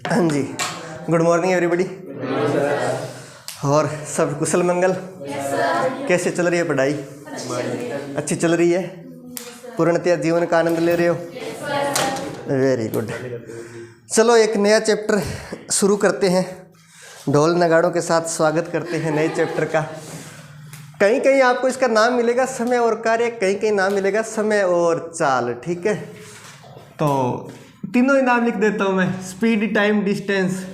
हाँ जी, good morning everybody. और सब कुशल मंगल? कैसे चल रही है पढ़ाई? अच्छी चल रही है? पूर्णतया जीवन का आनंद ले रहे हो? Very good. चलो एक नया चैप्टर शुरू करते हैं। ढोल नगाड़ों के साथ स्वागत करते हैं नए चैप्टर का। कहीं कहीं आपको इसका नाम मिलेगा समय और कार्य, कहीं कहीं नाम मिलेगा समय और चाल। ठीक है, तो तीनों ही नाम लिख देता हूं मैं। Speed, time, distance.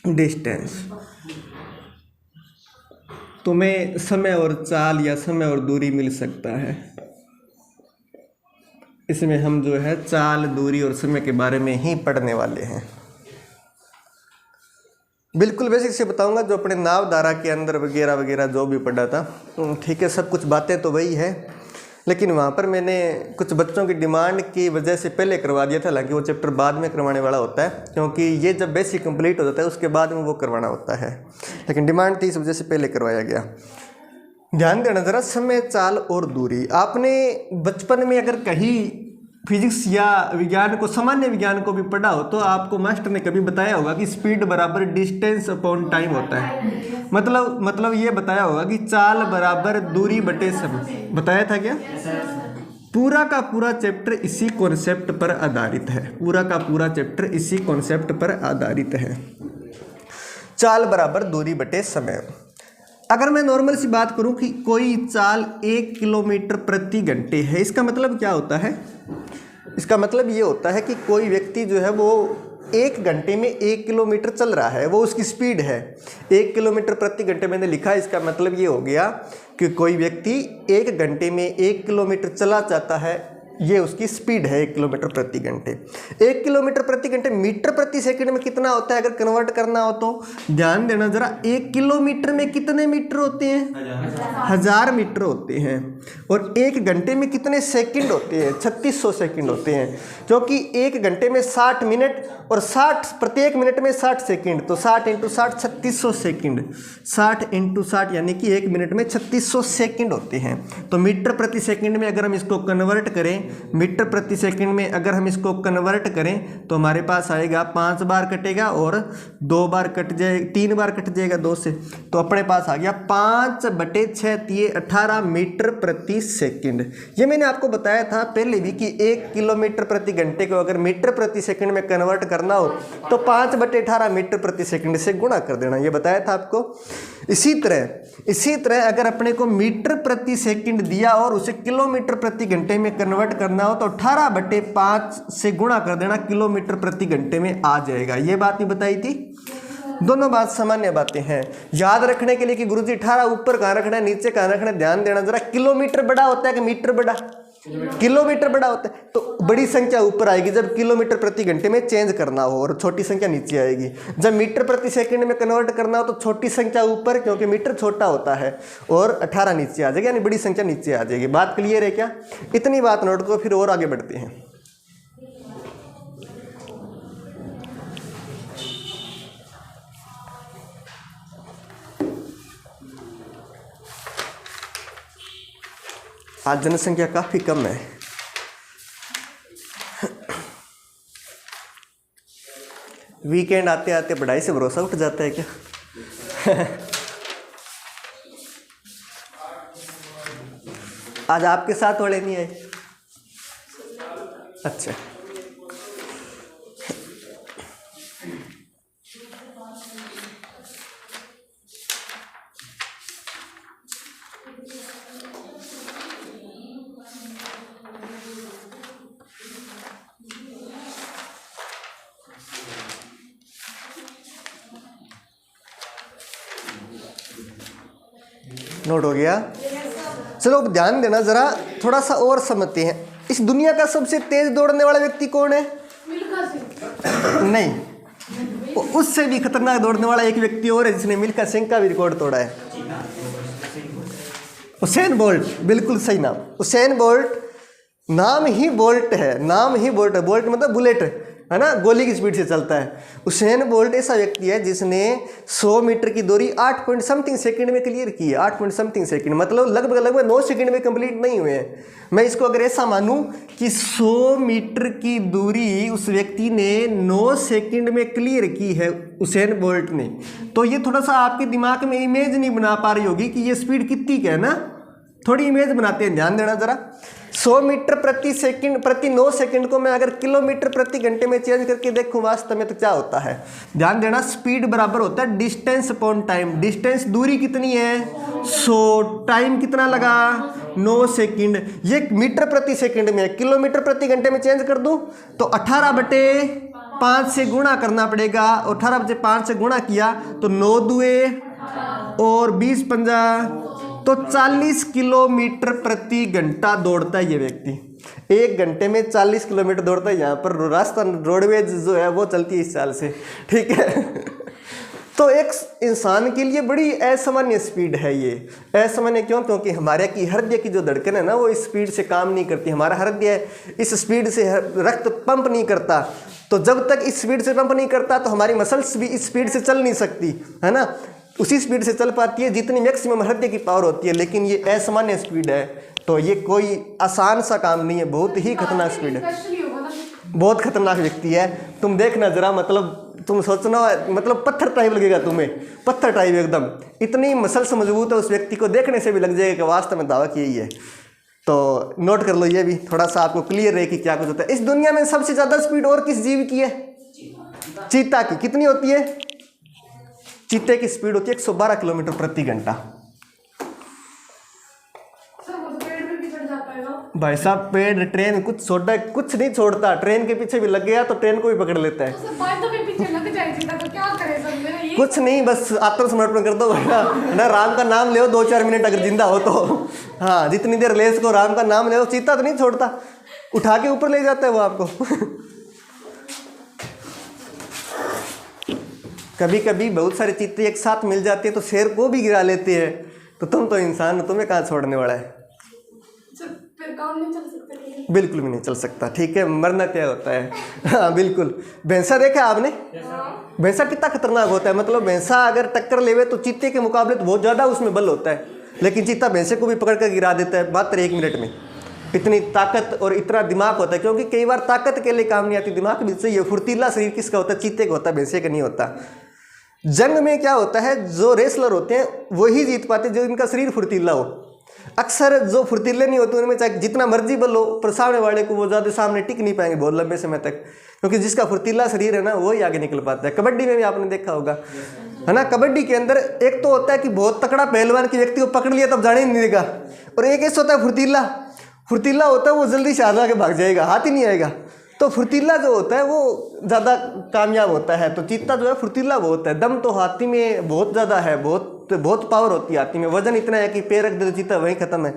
डिस्टेंस तुम्हें समय और चाल या समय और दूरी मिल सकता है। इसमें हम जो है चाल, दूरी और समय के बारे में ही पढ़ने वाले हैं। बिल्कुल बेसिक से बताऊंगा, जो अपने नावधारा के अंदर वगैरह वगैरह जो भी पढ़ा था। ठीक है, सब कुछ बातें तो वही है, लेकिन वहाँ पर मैंने कुछ बच्चों की डिमांड की वजह से पहले करवा दिया था। हालांकि वो चैप्टर बाद में करवाने वाला होता है, क्योंकि ये जब बेसिक कंप्लीट हो जाता है उसके बाद में वो करवाना होता है, लेकिन डिमांड थी इस वजह से पहले करवाया गया। ध्यान देना ज़रा, समय, चाल और दूरी। आपने बचपन में अगर कहीं फिजिक्स या विज्ञान को, सामान्य विज्ञान को भी पढ़ा हो, तो आपको मास्टर ने कभी बताया होगा कि स्पीड बराबर डिस्टेंस अपॉन टाइम होता है। मतलब ये बताया होगा कि चाल बराबर दूरी बटे समय। बताया था क्या? पूरा का पूरा चैप्टर इसी कॉन्सेप्ट पर आधारित है। पूरा का पूरा चैप्टर इसी कॉन्सेप्ट पर आधारित है। चाल बराबर दूरी बटे समय। अगर मैं नॉर्मल सी बात करूं कि कोई चाल 1 किलोमीटर प्रति घंटे है, इसका मतलब क्या होता है? इसका मतलब ये होता है कि कोई व्यक्ति जो है वो 1 घंटे में 1 किलोमीटर चल रहा है, वो उसकी स्पीड है। 1 किलोमीटर प्रति घंटे मैंने लिखा, इसका मतलब ये हो गया कि कोई व्यक्ति 1 घंटे में 1 किलोमीटर चला जाता है, ये उसकी स्पीड है 1 किलोमीटर प्रति घंटे। 1 किलोमीटर प्रति घंटे मीटर प्रति सेकंड में कितना होता है? अगर कन्वर्ट करना हो तो ध्यान देना जरा, 1 किलोमीटर में कितने मीटर होते हैं? 1000 मीटर होते हैं। और 1 घंटे में कितने सेकंड होते हैं? 3600 सेकंड होते हैं, क्योंकि 1 घंटे में 60 मिनट और 60 प्रत्येक मिनट में 60 सेकंड, तो 60 × 60 3600 सेकंड। 60 × 60 यानी कि 1 मिनट में 3600 सेकंड होते हैं। तो मीटर प्रति सेकंड में अगर हम इसको कन्वर्ट करें, मीटर प्रति सेकंड में अगर हम इसको कन्वर्ट करें, तो हमारे पास आएगा 5 बार कटेगा और 2 बार कट जाए, 3 बार कट जाएगा 2 से, तो अपने पास आ गया 5/6 18 मीटर प्रति सेकंड। ये मैंने आपको बताया था पहले भी कि 1 किलोमीटर प्रति घंटे को अगर मीटर प्रति सेकंड में कन्वर्ट करना हो तो 5/18 मीटर प्रति सेकंड से गुणा कर देना, ये बताया था आपको। इसी तरह अगर अपने को मीटर प्रति सेकंड दिया और उसे किलोमीटर प्रति घंटे में कन्वर्ट करना हो तो 18/5 से गुणा कर देना, किलोमीटर प्रति घंटे में आ जाएगा। ये बात नहीं बताई थी? दोनों बात सामान्य बातें हैं। याद रखने के लिए कि गुरुजी 18 ऊपर कहाँ रखना है, नीचे कहाँ रखना है, ध्यान देना जरा। किलोमीटर बड़ा होता है कि मीटर बड़ा? किलोमीटर बड़ा होता है, तो बड़ी संख्या ऊपर आएगी जब किलोमीटर प्रति घंटे में चेंज करना हो, और छोटी संख्या नीचे आएगी। जब मीटर प्रति सेकंड में कन्वर्ट करना हो तो छोटी संख्या ऊपर, क्योंकि मीटर छोटा होता है, और 18 नीचे आ जाएगी, यानी बड़ी संख्या नीचे आ जाएगी। बात क्लियर है क्या? इतनी बात नोट करो, फिर और आगे बढ़ते हैं। आज जनसंख्या काफी कम है। वीकेंड आते आते पढ़ाई से भरोसा उठ जाता है क्या? आज आपके साथ वाले नहीं आए? अच्छा, नोट हो गया? चलो अब ध्यान देना जरा, थोड़ा सा और समझते हैं। इस दुनिया का सबसे तेज दौड़ने वाला व्यक्ति कौन है? नहीं, उससे भी खतरनाक दौड़ने वाला एक व्यक्ति और है जिसने मिल्खा सिंह का भी रिकॉर्ड तोड़ा है। उसेन बोल्ट, बिल्कुल सही नाम। उसेन बोल्ट, नाम ही बोल्ट है, नाम ही बोल्ट है। बोल्ट मतलब बुलेट, है ना, गोली की स्पीड से चलता है। उसेन बोल्ट ऐसा व्यक्ति है जिसने 100 मीटर की दूरी 8 पॉइंट समथिंग सेकंड में क्लियर की है। 8 पॉइंट समथिंग सेकंड मतलब लगभग 9 सेकंड में कंप्लीट नहीं हुए हैं। मैं इसको अगर ऐसा मानूं कि 100 मीटर की दूरी उस व्यक्ति ने 9 सेकंड में क्लियर की है उसेन बोल्ट ने, तो ये थोड़ा सा आपके दिमाग में इमेज नहीं बना पा रही होगी कि ये स्पीड कितनी है ना, थोड़ी इमेज बनाते हैं, ध्यान देना जरा। 100 मीटर प्रति सेकंड प्रति 9 सेकंड को मैं अगर किलोमीटर प्रति घंटे में चेंज करके देखूं वास्तव में तो क्या होता है, ध्यान देना। स्पीड बराबर होता है डिस्टेंस अपॉन टाइम। डिस्टेंस दूरी कितनी है 100, टाइम कितना लगा 9 सेकंड। ये मीटर प्रति सेकंड में है, किलोमीटर प्रति घंटे में चेंज कर दूं तो 18/5 से गुणा करना पड़ेगा। 18/5 से गुणा किया तो 9 दुए और 20 पंजा तो 40 किलोमीटर प्रति घंटा दौड़ता है ये व्यक्ति। 1 घंटे में 40 किलोमीटर दौड़ता है। यहाँ पर रास्ता रोडवेज जो है वो चलती है इस साल से, ठीक है। तो एक इंसान के लिए बड़ी असामान्य स्पीड है ये। असामान्य क्यों? क्योंकि हमारे की हृदय की जो धड़कन है ना वो इस स्पीड से काम नहीं करती। हमारा हृदय इस स्पीड से रक्त पंप नहीं करता। तो जब तक इस स्पीड से पंप नहीं करता तो हमारी मसल्स भी इस स्पीड से चल नहीं सकती, है ना। उसी स्पीड से चल पाती है जितनी मैक्सिमम हृदय की पावर होती है। लेकिन ये असामान्य स्पीड है, तो ये कोई आसान सा काम नहीं है, बहुत ही खतरनाक स्पीड है, बहुत खतरनाक व्यक्ति है। तुम देखना जरा, मतलब तुम सोचना, मतलब पत्थर टाइप लगेगा तुम्हें, पत्थर टाइप एकदम। इतनी मसल्स मजबूत है उस व्यक्ति को देखने से भी लग जाएगा कि वास्तव में दावा की यही है। तो नोट कर लो ये भी, थोड़ा सा आपको क्लियर रहे कि क्या कुछ होता है। इस दुनिया में सबसे ज़्यादा स्पीड और किस जीव की है? चीता की। कितनी होती है? चीते की स्पीड होती है 112 किलोमीटर प्रति घंटा। भाई साहब पेड़ ट्रेन कुछ छोड़ता है, कुछ नहीं छोड़ता। ट्रेन के पीछे भी लग गया तो ट्रेन को भी पकड़ लेता है। कुछ नहीं, बस आत्मसमर्पण कर दो भैया, ना राम का नाम ले 2-4 मिनट अगर जिंदा हो तो। हाँ, जितनी देर ले सको राम का नाम ले। चीता तो नहीं छोड़ता, उठा के ऊपर ले जाता है वो आपको। कभी कभी बहुत सारे चीते एक साथ मिल जाते हैं तो शेर को भी गिरा लेते हैं। तो तुम तो इंसान हो, तुम्हें कहाँ छोड़ने वाला है? फिर काम नहीं चल सकता। बिल्कुल भी नहीं चल सकता, ठीक है, मरना तय होता है। हाँ बिल्कुल। भैंसा देखा आपने? भैंसा कितना खतरनाक होता है। मतलब भैंसा अगर टक्कर लेवे तो चीते के मुकाबले तो बहुत ज़्यादा उसमें बल होता है, लेकिन चीता भैंसे को भी पकड़ कर गिरा देता है मात्र 1 मिनट में। इतनी ताकत और इतना दिमाग होता है, क्योंकि कई बार ताकत के लिए काम नहीं आती, दिमाग भी चाहिए। फुर्तीला शरीर किसका होता है? चीते का होता है, भैंसे का नहीं होता। जंग में क्या होता है, जो रेसलर होते हैं वही जीत पाते जो इनका शरीर फुर्तीला हो। अक्सर जो फुर्तीले नहीं होते उनमें चाहे जितना मर्जी बल हो, पर सामने वाले को वो ज़्यादा सामने टिक नहीं पाएंगे बहुत लंबे समय तक, क्योंकि जिसका फुर्तीला शरीर है ना वही आगे निकल पाता है। कबड्डी में भी आपने देखा होगा, है ना। कबड्डी के अंदर एक तो होता है कि बहुत तकड़ा पहलवान के व्यक्ति को पकड़ लिया तब जाने ही नहीं देगा, और एक ऐसा होता है फुर्तीला होता है, वो जल्दी से आगे भाग जाएगा, हाथ ही नहीं आएगा। तो फुर्तीला जो होता है वो ज़्यादा कामयाब होता है। तो चीता जो है फुर्तीला बहुत है। दम तो हाथी में बहुत ज़्यादा है, बहुत पावर होती है हाथी में। वजन इतना है कि पैर रख दे तो चीता वहीं खत्म है।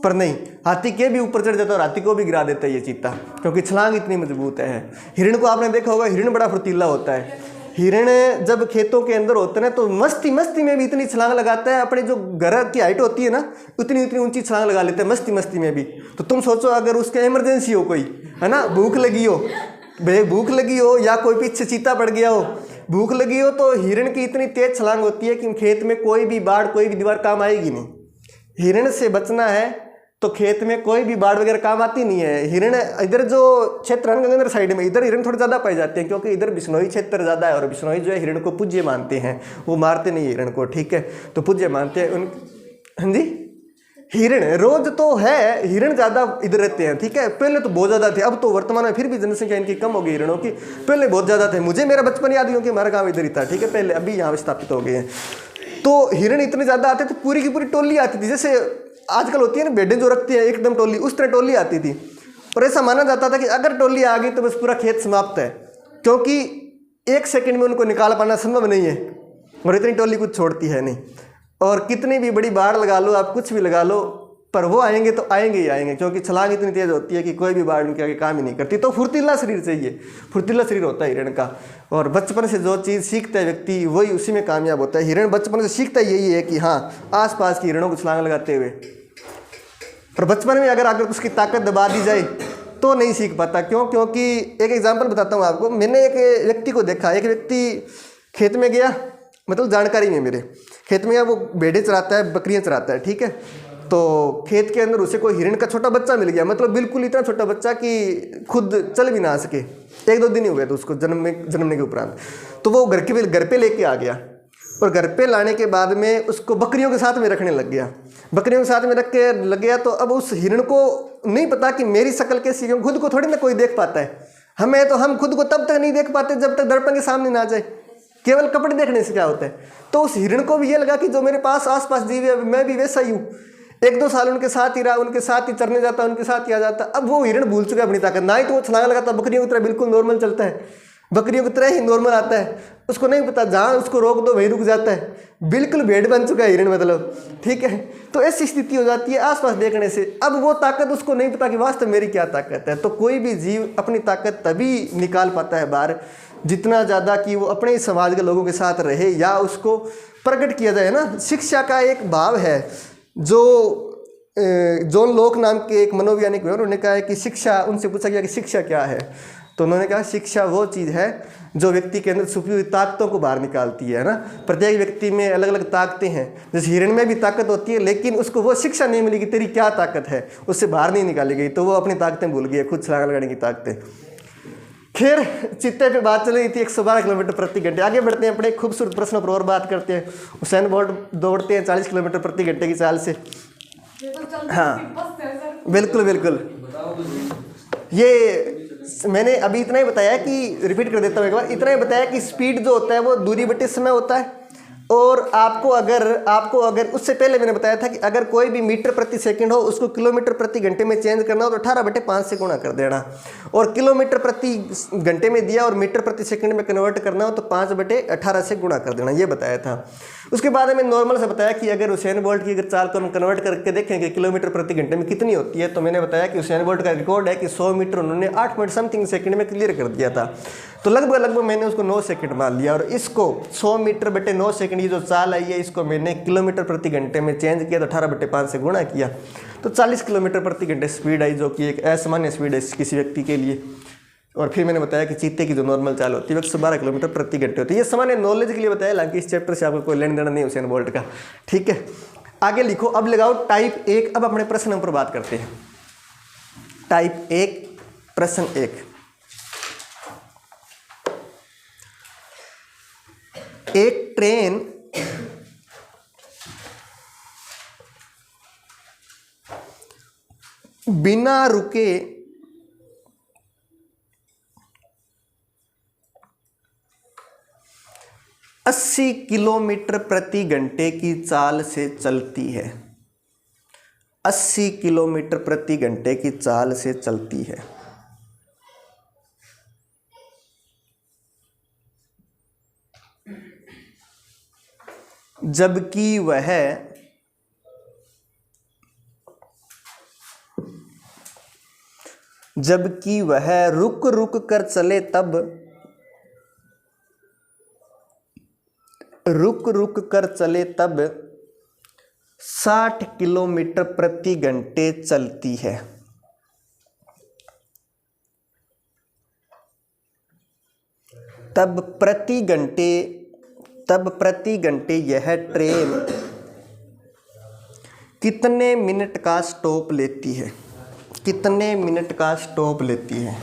पर नहीं, हाथी के भी ऊपर चढ़ जाता है और हाथी को भी गिरा देता है ये चीता, क्योंकि छलांग इतनी मजबूत है। हिरण को आपने देखा होगा, हिरण बड़ा फुर्तीला होता है। हिरण जब खेतों के अंदर होते हैं तो मस्ती में भी इतनी छलांग लगाता है, अपने जो घर की हाइट होती है ना उतनी ऊंची छलांग लगा लेते हैं मस्ती में भी। तो तुम सोचो अगर उसके इमरजेंसी हो कोई, है ना, भूख लगी हो या कोई पीछे चीता पड़ गया हो, भूख लगी हो, तो हिरण की इतनी तेज छलांग होती है कि खेत में कोई भी बाढ़ कोई भी दीवार काम आएगी नहीं। हिरण से बचना है तो खेत में कोई भी बाढ़ वगैरह काम आती नहीं है। हिरण इधर जो क्षेत्र रणगंगा साइड में इधर हिरण थोड़े ज़्यादा पाए जाते हैं, क्योंकि इधर बिश्नोई क्षेत्र ज़्यादा है, और बिश्नोई जो है हिरण को पूज्य मानते हैं, वो मारते नहीं हिरण को, ठीक है, तो पूज्य मानते हैं उन। हाँ जी, हिरण रोज तो है, हिरण ज़्यादा इधर रहते हैं, ठीक है। पहले तो बहुत ज़्यादा थे, अब तो वर्तमान में फिर भी जनसंख्या इनकी कम हो गई हिरणों की। पहले बहुत ज़्यादा थे, मुझे मेरा बचपन याद, क्योंकि हमारा गाँव इधर ही था, ठीक है, पहले, अभी यहाँ स्थापित हो गए हैं। तो हिरण इतने ज़्यादा आते थे, पूरी की पूरी टोली आती थी, जैसे आजकल होती है ना भेड़ें जो रखती है एकदम टोली, उस तरह टोली आती थी। और ऐसा माना जाता था कि अगर टोली आ गई तो बस पूरा खेत समाप्त है, क्योंकि 1 सेकंड में उनको निकाल पाना संभव नहीं है, और इतनी टोली कुछ छोड़ती है नहीं। और कितनी भी बड़ी बाढ़ लगा लो आप, कुछ भी लगा लो, पर वो आएंगे तो आएंगे ही आएंगे, क्योंकि छलांग इतनी तेज़ होती है कि कोई भी बाढ़ उनके आगे काम ही नहीं करती। तो फुर्तीला शरीर चाहिए, फुर्तीला शरीर होता है हिरण का। और बचपन से जो चीज़ सीखता है व्यक्ति वही उसी में कामयाब होता है। हिरण बचपन से सीखता यही है कि हाँ आसपास की हिरणों को छलांग लगाते हुए, और बचपन में अगर उसकी ताकत दबा दी जाए तो नहीं सीख पाता। क्यों? क्योंकि एक एग्जांपल बताता हूँ आपको। मैंने एक व्यक्ति को देखा, एक व्यक्ति खेत में गया, मतलब जानकारी में मेरे खेत में गया, वो भेड़ें चराता है, बकरियां चराता है, ठीक है। तो खेत के अंदर उसे कोई हिरण का छोटा बच्चा मिल गया, मतलब बिल्कुल इतना छोटा बच्चा कि खुद चल भी ना सके। 1-2 दिन ही हुए थे उसको जन्मने के उपरांत। तो वो घर पे लेके आ गया, और घर पे लाने के बाद में उसको बकरियों के साथ में रखने लग गया। बकरियों के साथ में रख के लग गया, तो अब उस हिरण को नहीं पता कि मेरी शक्ल कैसी है। खुद को थोड़ी ना कोई देख पाता है। हम खुद को तब तक नहीं देख पाते जब तक दर्पण के सामने ना जाए। केवल कपड़े देखने से क्या होता है? तो उस हिरण को भी ये लगा कि जो मेरे पास आसपास जीव है, मैं भी वैसा ही हूँ। 1-2 साल उनके साथ ही रहा, उनके साथ ही चरने जाता, उनके साथ ही आ जाता। अब वो हिरण भूल चुका अपनी ताकत। ना ही तो वो छलांग लगाता, बकरियों की तरह बिल्कुल नॉर्मल चलता है, बकरियों की तरह ही नॉर्मल आता है। उसको नहीं पता, जहाँ उसको रोक दो वहीं रुक जाता है। बिल्कुल भेड़ बन चुका है हिरण, मतलब, ठीक है। तो ऐसी स्थिति हो जाती है आसपास देखने से। अब वो ताकत उसको नहीं पता कि वास्तव मेरी क्या ताकत है। तो कोई भी जीव अपनी ताकत तभी निकाल पाता है बाहर जितना ज़्यादा कि वो अपने समाज के लोगों के साथ रहे या उसको प्रकट किया जाए ना। शिक्षा का एक भाव है जो जॉन लॉक नाम के एक मनोवैज्ञानिक हुए, उन्होंने कहा है कि शिक्षा, उनसे पूछा गया कि शिक्षा क्या है, तो उन्होंने कहा शिक्षा वो चीज़ है जो व्यक्ति के अंदर छुपी हुई ताकतों को बाहर निकालती है ना। प्रत्येक व्यक्ति में अलग अलग ताकतें हैं। जैसे हिरण में भी ताकत होती है, लेकिन उसको वो शिक्षा नहीं मिली कि तेरी क्या ताकत है, उससे बाहर नहीं निकाली गई, तो वो अपनी ताकतें भूल गई, खुद छलांग लगाने की ताकतें। खैर, चित्ते पे बात चल रही थी 112 किलोमीटर प्रति घंटे। आगे बढ़ते हैं, अपने खूबसूरत प्रश्नों पर और बात करते हैं। हुसैन बोल्ट दौड़ते हैं 40 किलोमीटर प्रति घंटे की चाल से। हाँ, बिल्कुल बिल्कुल। ये मैंने अभी इतना ही बताया कि, रिपीट कर देता हूँ एक बार, इतना ही बताया कि स्पीड जो होता है वो दूरी बटे समय होता है। और आपको अगर उससे पहले मैंने बताया था कि अगर कोई भी मीटर प्रति सेकंड हो उसको किलोमीटर प्रति घंटे में चेंज करना हो तो 18/5 से गुणा कर देना। और किलोमीटर प्रति घंटे में दिया और मीटर प्रति सेकंड में कन्वर्ट करना हो तो 5/18 से गुणा कर देना, ये बताया था। उसके बाद में नॉर्मल से बताया कि अगर हुसैन बोल्ट की अगर चाल को हम कन्वर्ट करके देखेंगे किलोमीटर प्रति घंटे में कितनी होती है, तो मैंने बताया कि हुसैन बोल्ट का रिकॉर्ड है कि 100 मीटर उन्होंने 8 पॉइंट समथिंग सेकंड में क्लियर कर दिया था। तो लगभग मैंने उसको 9 सेकंड मान लिया, और इसको 100 मीटर बटे 9 सेकंड ये जो चाल आई है इसको मैंने किलोमीटर प्रति घंटे में चेंज किया, तो 18/5 से गुणा किया, तो 40 किलोमीटर प्रति घंटे स्पीड आई, जो कि एक असामान्य स्पीड है किसी व्यक्ति के लिए। और फिर मैंने बताया कि चीते की जो नॉर्मल चाल होती है 112 किलोमीटर प्रति घंटे होती है। ये सामान्य नॉलेज के लिए बताया, हालांकि इस चैप्टर से आपको कोई लेन देना नहीं हुसैन बोल्ट का, ठीक है। आगे लिखो, अब लगाओ टाइप 1। अब अपने प्रश्न पर बात करते हैं। टाइप 1, प्रश्न 1। एक ट्रेन बिना रुके 80 किलोमीटर प्रति घंटे की चाल से चलती है। 80 किलोमीटर प्रति घंटे की चाल से चलती है। जबकि वह रुक रुक कर चले तब 60 किलोमीटर प्रति घंटे चलती है। तब प्रति घंटे यह ट्रेन कितने मिनट का स्टॉप लेती है? कितने मिनट का स्टॉप लेती है?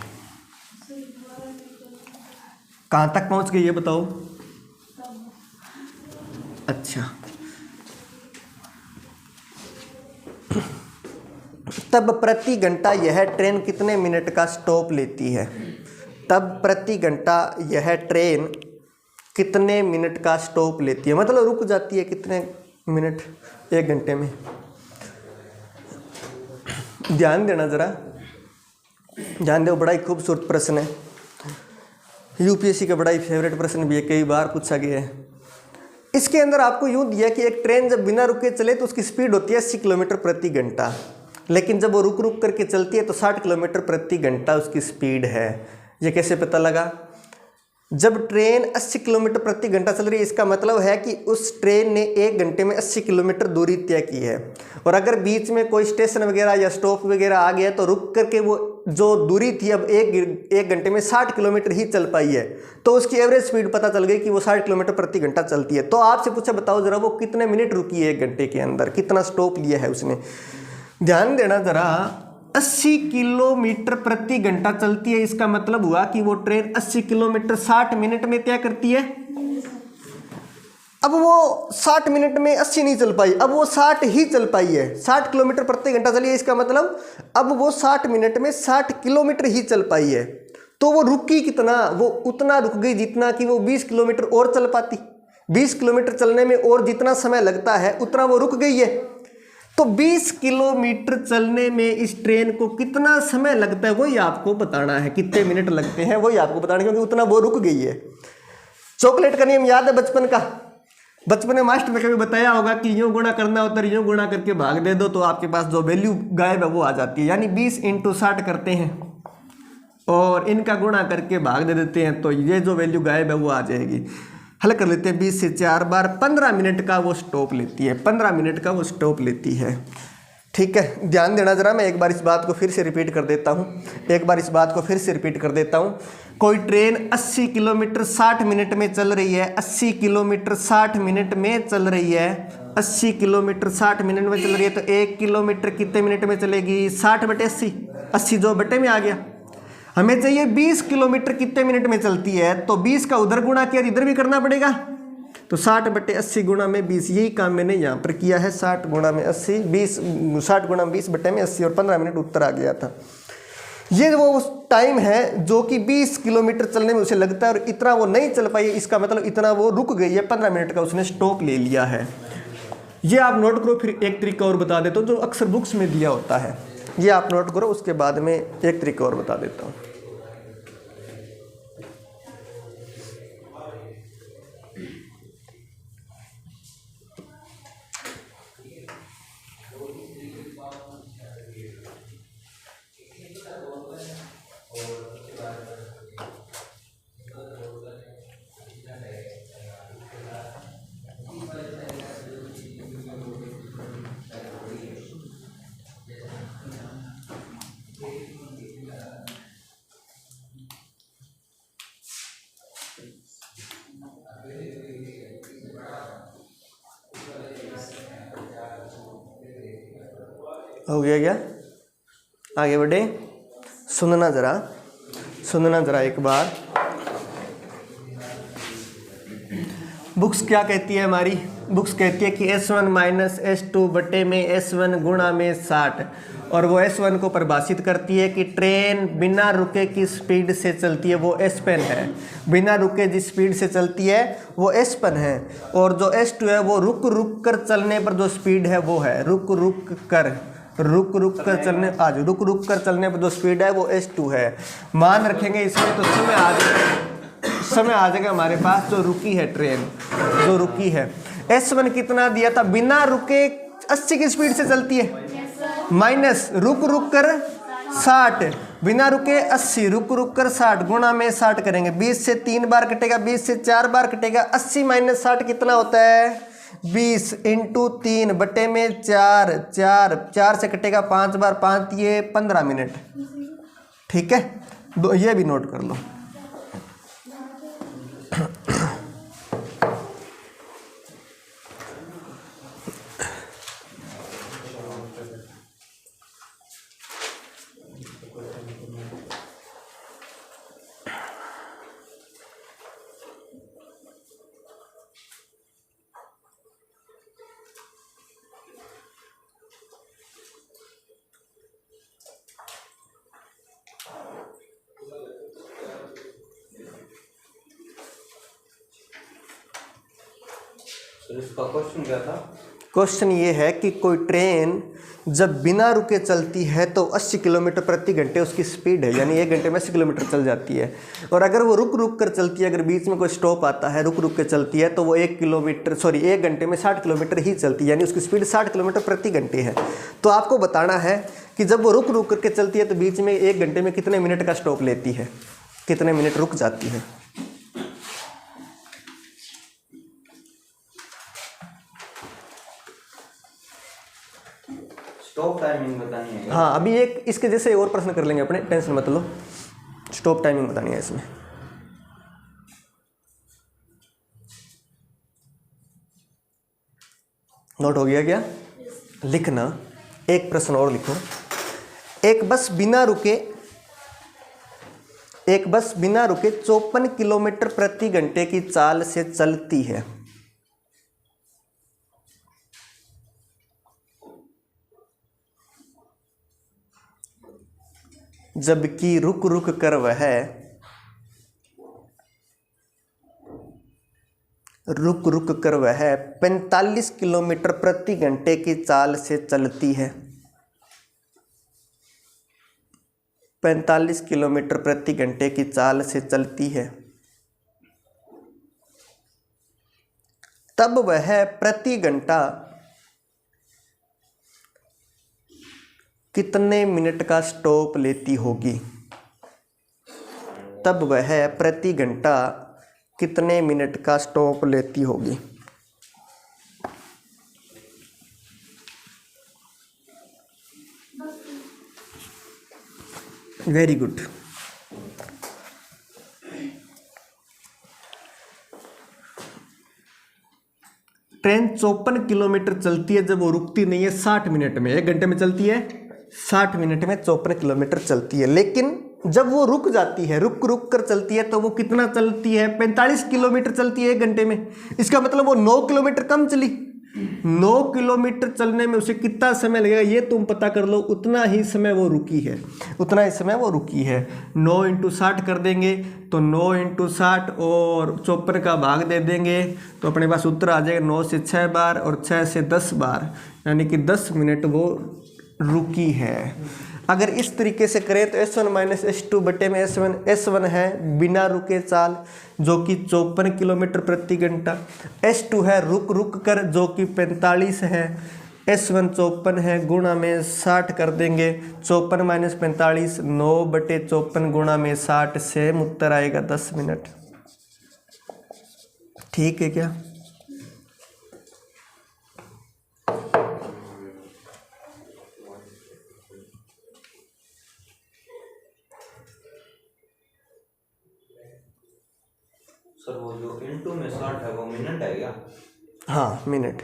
कहाँ तक पहुँच गई ये बताओ। अच्छा, तब प्रति घंटा यह ट्रेन कितने मिनट का स्टॉप लेती है? तब प्रति घंटा यह ट्रेन कितने मिनट का स्टॉप लेती है, मतलब रुक जाती है कितने मिनट 1 घंटे में। ध्यान देना जरा, ध्यान दो, बड़ा ही खूबसूरत प्रश्न है, यूपीएससी का बड़ा ही फेवरेट प्रश्न भी है, कई बार पूछा गया है। इसके अंदर आपको यूँ दिया कि एक ट्रेन जब बिना रुके चले तो उसकी स्पीड होती है 80 किलोमीटर प्रति घंटा, लेकिन जब वो रुक रुक करके चलती है तो 60 किलोमीटर प्रति घंटा उसकी स्पीड है। ये कैसे पता लगा? जब ट्रेन 80 किलोमीटर प्रति घंटा चल रही है, इसका मतलब है कि उस ट्रेन ने 1 घंटे में 80 किलोमीटर दूरी तय की है। और अगर बीच में कोई स्टेशन वगैरह या स्टॉप वगैरह आ गया तो रुक करके वो जो दूरी थी अब एक घंटे में 60 किलोमीटर ही चल पाई है, तो उसकी एवरेज स्पीड पता चल गई कि वो 60 किलोमीटर प्रति घंटा चलती है। तो आपसे पूछा बताओ जरा वो कितने मिनट रुकी है एक घंटे के अंदर, कितना स्टॉप लिया है उसने। ध्यान देना जरा, 80 किलोमीटर प्रति घंटा चलती है, इसका मतलब हुआ कि वो ट्रेन 80 किलोमीटर 60 मिनट में तय करती है। अब वो 60 मिनट में 80 नहीं चल पाई, अब वो 60 ही चल पाई है, 60 किलोमीटर प्रति घंटा चली है, इसका मतलब अब वो 60 मिनट में 60 किलोमीटर ही चल पाई है। तो वो रुकी कितना, वो उतना रुक गई जितना कि वो 20 किलोमीटर और चल पाती। 20 किलोमीटर चलने में और जितना समय लगता है उतना वो रुक गई है। तो 20 किलोमीटर चलने में इस ट्रेन को कितना समय लगता है वही आपको बताना है, कितने मिनट लगते हैं वही आपको बताना है, क्योंकि उतना वो रुक गई है। चॉकलेट का नियम याद है बचपन का? बचपन में मास्टर ने कभी बताया होगा कि यूं गुणा करना होता है, यूं गुणा करके भाग दे दो तो आपके पास जो वैल्यू गायब है वो आ जाती है। यानी 20 × 60 करते हैं और इनका गुणा करके भाग दे देते हैं तो ये जो वैल्यू गायब है वो आ जाएगी। हल कर लेते हैं, 20 से 4 बार 15 मिनट का वो स्टॉप लेती है, 15 मिनट का वो स्टॉप लेती है। ठीक है, ध्यान देना जरा, मैं एक बार इस बात को फिर से रिपीट कर देता हूँ, कोई ट्रेन 80 किलोमीटर 60 मिनट में चल रही है, 80 किलोमीटर 60 मिनट में चल रही है, 80 किलोमीटर 60 मिनट में चल रही है, तो 1 किलोमीटर कितने मिनट में चलेगी? 60/80, 80 जो बटे में आ गया। हमें चाहिए 20 किलोमीटर कितने मिनट में चलती है, तो 20 का उधर गुणा किया, इधर भी करना पड़ेगा, तो 60/80 गुणा में 20, यही काम मैंने यहाँ पर किया है। 60 गुणा में 80, 60 गुणा में 20/80 और 15 मिनट उत्तर आ गया था। ये वो टाइम है जो कि 20 किलोमीटर चलने में उसे लगता है और इतना वो नहीं चल पाई, इसका मतलब इतना वो रुक गई है, 15 मिनट का उसने स्टॉप ले लिया है। ये आप नोट करो, फिर एक तरीका और बता देता हूँ जो अक्सर बुक्स में दिया होता है, ये आप नोट करो, उसके बाद में एक तरीका और बता देता हूँ। हो गया क्या? आगे बढ़े, सुनना जरा एक बार। बुक्स क्या कहती है हमारी? बुक्स कहती है कि S1 - S2 बटे में S1 गुणा में 60, और वो S1 को परिभाषित करती है कि ट्रेन बिना रुके की स्पीड से चलती है, वो S1 है। बिना रुके जिस स्पीड से चलती है वो S1 है, और जो S2 है वो रुक रुक कर चलने पर जो स्पीड है वो है रुक रुक कर चलने पर जो स्पीड है वो S2 है। मान रखेंगे इसमें तो समय आ जाएगा हमारे पास जो रुकी है ट्रेन, जो रुकी है। S1 कितना दिया था? बिना रुके 80 की स्पीड से चलती है, माइनस रुक रुक कर 60, बिना रुके 80, रुक रुक कर 60 गुणा में 60 करेंगे, 20 से 3 बार कटेगा, 20 से 4 बार कटेगा, 80 - 60 कितना होता है? 20 × 3 बटे में 4, 4 से कटेगा 5 बार 5, ये 15 मिनट। ठीक है, ये भी नोट कर लो। इसका क्वेश्चन क्या था? क्वेश्चन ये है कि कोई ट्रेन जब बिना रुके चलती है तो 80 किलोमीटर प्रति घंटे उसकी स्पीड है, यानी 1 घंटे में 80 किलोमीटर चल जाती है। और अगर वो रुक रुक कर चलती है, अगर बीच में कोई स्टॉप आता है, रुक रुक कर चलती है, तो वो 1 घंटे में 60 किलोमीटर ही चलती है, यानी उसकी स्पीड 60 किलोमीटर प्रति घंटे है। तो आपको बताना है कि जब वो रुक रुक करके चलती है तो बीच में 1 घंटे में कितने मिनट का स्टॉप लेती है, कितने मिनट रुक जाती है। स्टॉप टाइमिंग बतानी है क्या? हाँ, अभी एक इसके जैसे और प्रश्न कर लेंगे अपने, टेंशन मत लो। स्टॉप टाइमिंग बतानी है इसमें। नोट हो गया क्या? लिखना। एक प्रश्न और लिखो। एक बस बिना रुके 54 किलोमीटर प्रति घंटे की चाल से चलती है। जबकि रुक रुक कर वह 45 किलोमीटर प्रति घंटे की चाल से चलती है। 45 किलोमीटर प्रति घंटे की चाल से चलती है। तब वह प्रति घंटा कितने मिनट का स्टॉप लेती होगी? तब वह प्रति घंटा कितने मिनट का स्टॉप लेती होगी? Very good. ट्रेन 54 किलोमीटर चलती है जब वो रुकती नहीं है 60 मिनट में। 1 घंटे में चलती है, 60 मिनट में 54 किलोमीटर चलती है। लेकिन जब वो रुक जाती है, रुक रुक कर चलती है, तो वो कितना चलती है? 45 किलोमीटर चलती है 1 घंटे में। इसका मतलब वो 9 किलोमीटर कम चली। 9 किलोमीटर चलने में उसे कितना समय लगेगा ये तुम पता कर लो। उतना ही समय वो रुकी है, उतना ही समय वो रुकी है। 9 × 60 कर देंगे तो 9 × 60 और 54 का भाग दे देंगे तो अपने पास उत्तर आ जाएगा 9 से 6 बार और 6 से 10 बार, यानी कि 10 मिनट वो रुकी है। अगर इस तरीके से करें तो S1 - S2 बटे में S1 है बिना रुके चाल जो कि 54 किलोमीटर प्रति घंटा। S2 है रुक रुक कर जो कि 45 है। S1 54 है, गुणा में 60 कर देंगे। 54 - 45 9 बटे 54 गुणा में 60 से उत्तर आएगा 10 मिनट। ठीक है क्या? सर वो जो इनटू में 60 है वो मिनट है क्या? हाँ, मिनट।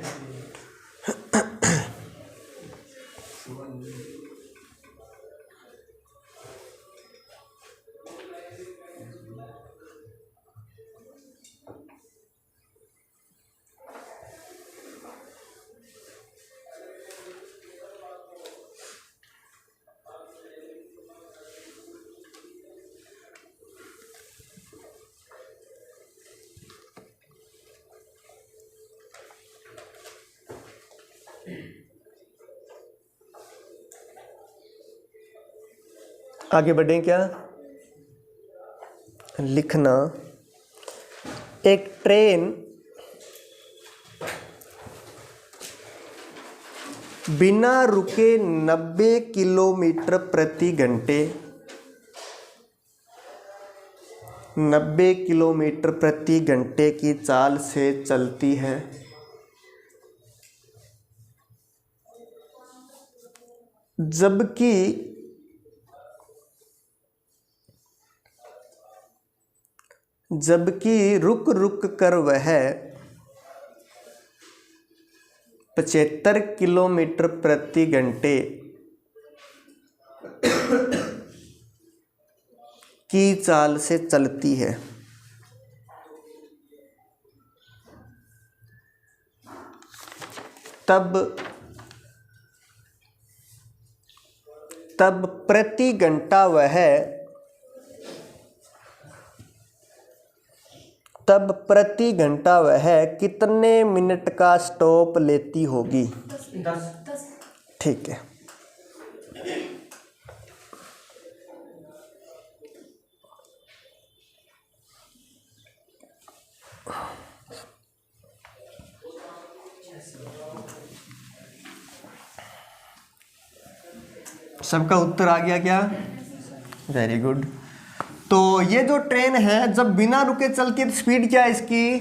आगे बढ़ें क्या? लिखना। एक ट्रेन बिना रुके 90 किलोमीटर प्रति घंटे 90 किलोमीटर प्रति घंटे की चाल से चलती है। जबकि रुक रुक कर वह 75 किलोमीटर प्रति घंटे की चाल से चलती है। तब प्रति घंटा वह कितने मिनट का स्टॉप लेती होगी? 10। ठीक है। सबका उत्तर आ गया क्या? Very good. तो ये जो ट्रेन है जब बिना रुके चलती है तो स्पीड क्या है इसकी?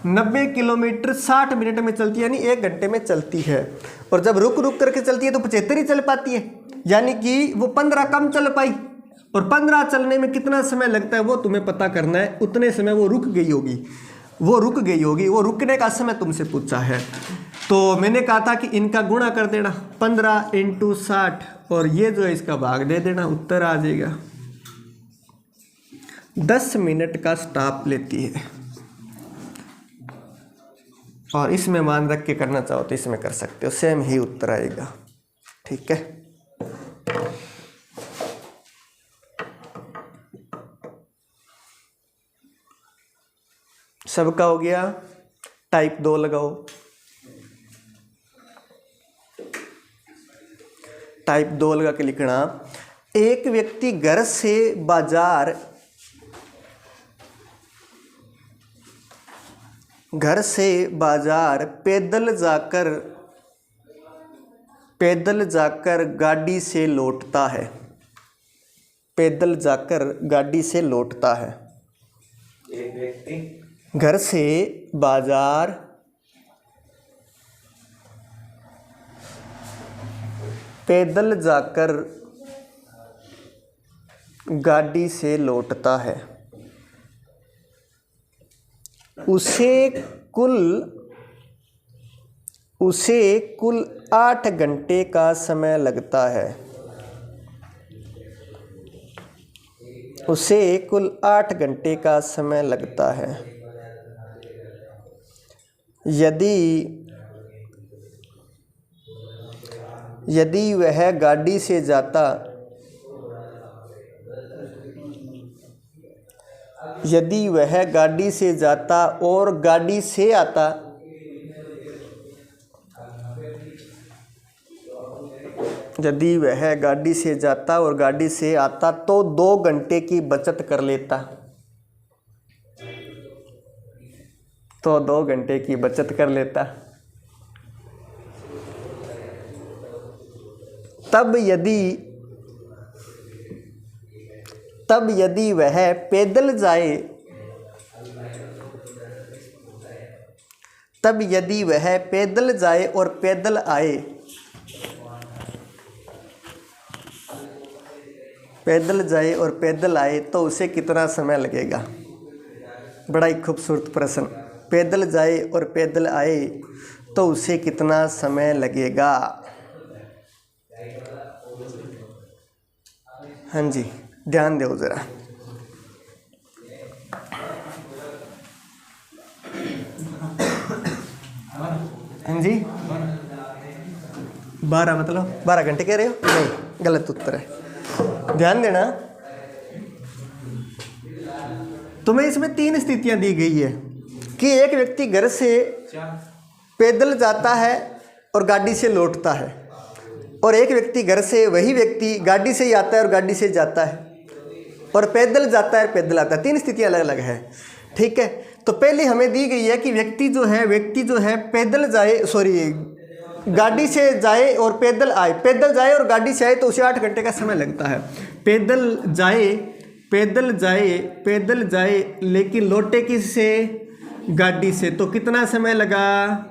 90 किलोमीटर 60 मिनट में चलती है, यानी 1 घंटे में चलती है। और जब रुक रुक करके चलती है तो 75 ही चल पाती है, यानी कि वो 15 कम चल पाई। और 15 चलने में कितना समय लगता है वो तुम्हें पता करना है। उतने समय वो रुक गई होगी, वो रुकने का समय तुमसे पूछा है। तो मैंने कहा था कि इनका गुणा कर देना 15 × 60 और ये जो है इसका भाग दे देना, उत्तर आ जाएगा। 10 मिनट का स्टॉप लेती है। और इसमें मान रख के करना चाहो तो इसमें कर सकते हो, सेम ही उत्तर आएगा। ठीक है, सबका हो गया। टाइप 2 लगाओ। टाइप 2 लगा के लिखना, एक व्यक्ति घर से बाजार पैदल जाकर गाड़ी से लौटता है। पैदल जाकर गाड़ी से लौटता है। एक व्यक्ति घर से बाजार पैदल जाकर गाड़ी से लौटता है। उसे कुल 8 घंटे का समय लगता है। उसे कुल 8 घंटे का समय लगता है। यदि वह गाड़ी से जाता और गाड़ी से आता तो 2 घंटे की बचत कर लेता। तब यदि वह पैदल जाए और पैदल आए तो उसे कितना समय लगेगा। बड़ा ही खूबसूरत प्रश्न। पैदल जाए और पैदल आए तो उसे कितना समय लगेगा। हाँ जी, ध्यान दो ज़रा। हाँ जी, 12 मतलब 12 घंटे कह रहे हो? नहीं, गलत उत्तर है। ध्यान देना, तुम्हें इसमें 3 स्थितियां दी गई है कि एक व्यक्ति घर से पैदल जाता है और गाड़ी से लौटता है, और एक व्यक्ति वही व्यक्ति गाड़ी से ही आता है और गाड़ी से जाता है, और पैदल जाता है और पैदल आता है। 3 स्थितियां अलग अलग है। ठीक है, तो पहले हमें दी गई है कि व्यक्ति जो है गाड़ी से जाए और पैदल आए। पैदल जाए और गाड़ी से आए तो उसे 8 घंटे का समय लगता है। पैदल जाए लेकिन लौटे किससे? गाड़ी से। तो कितना समय लगा?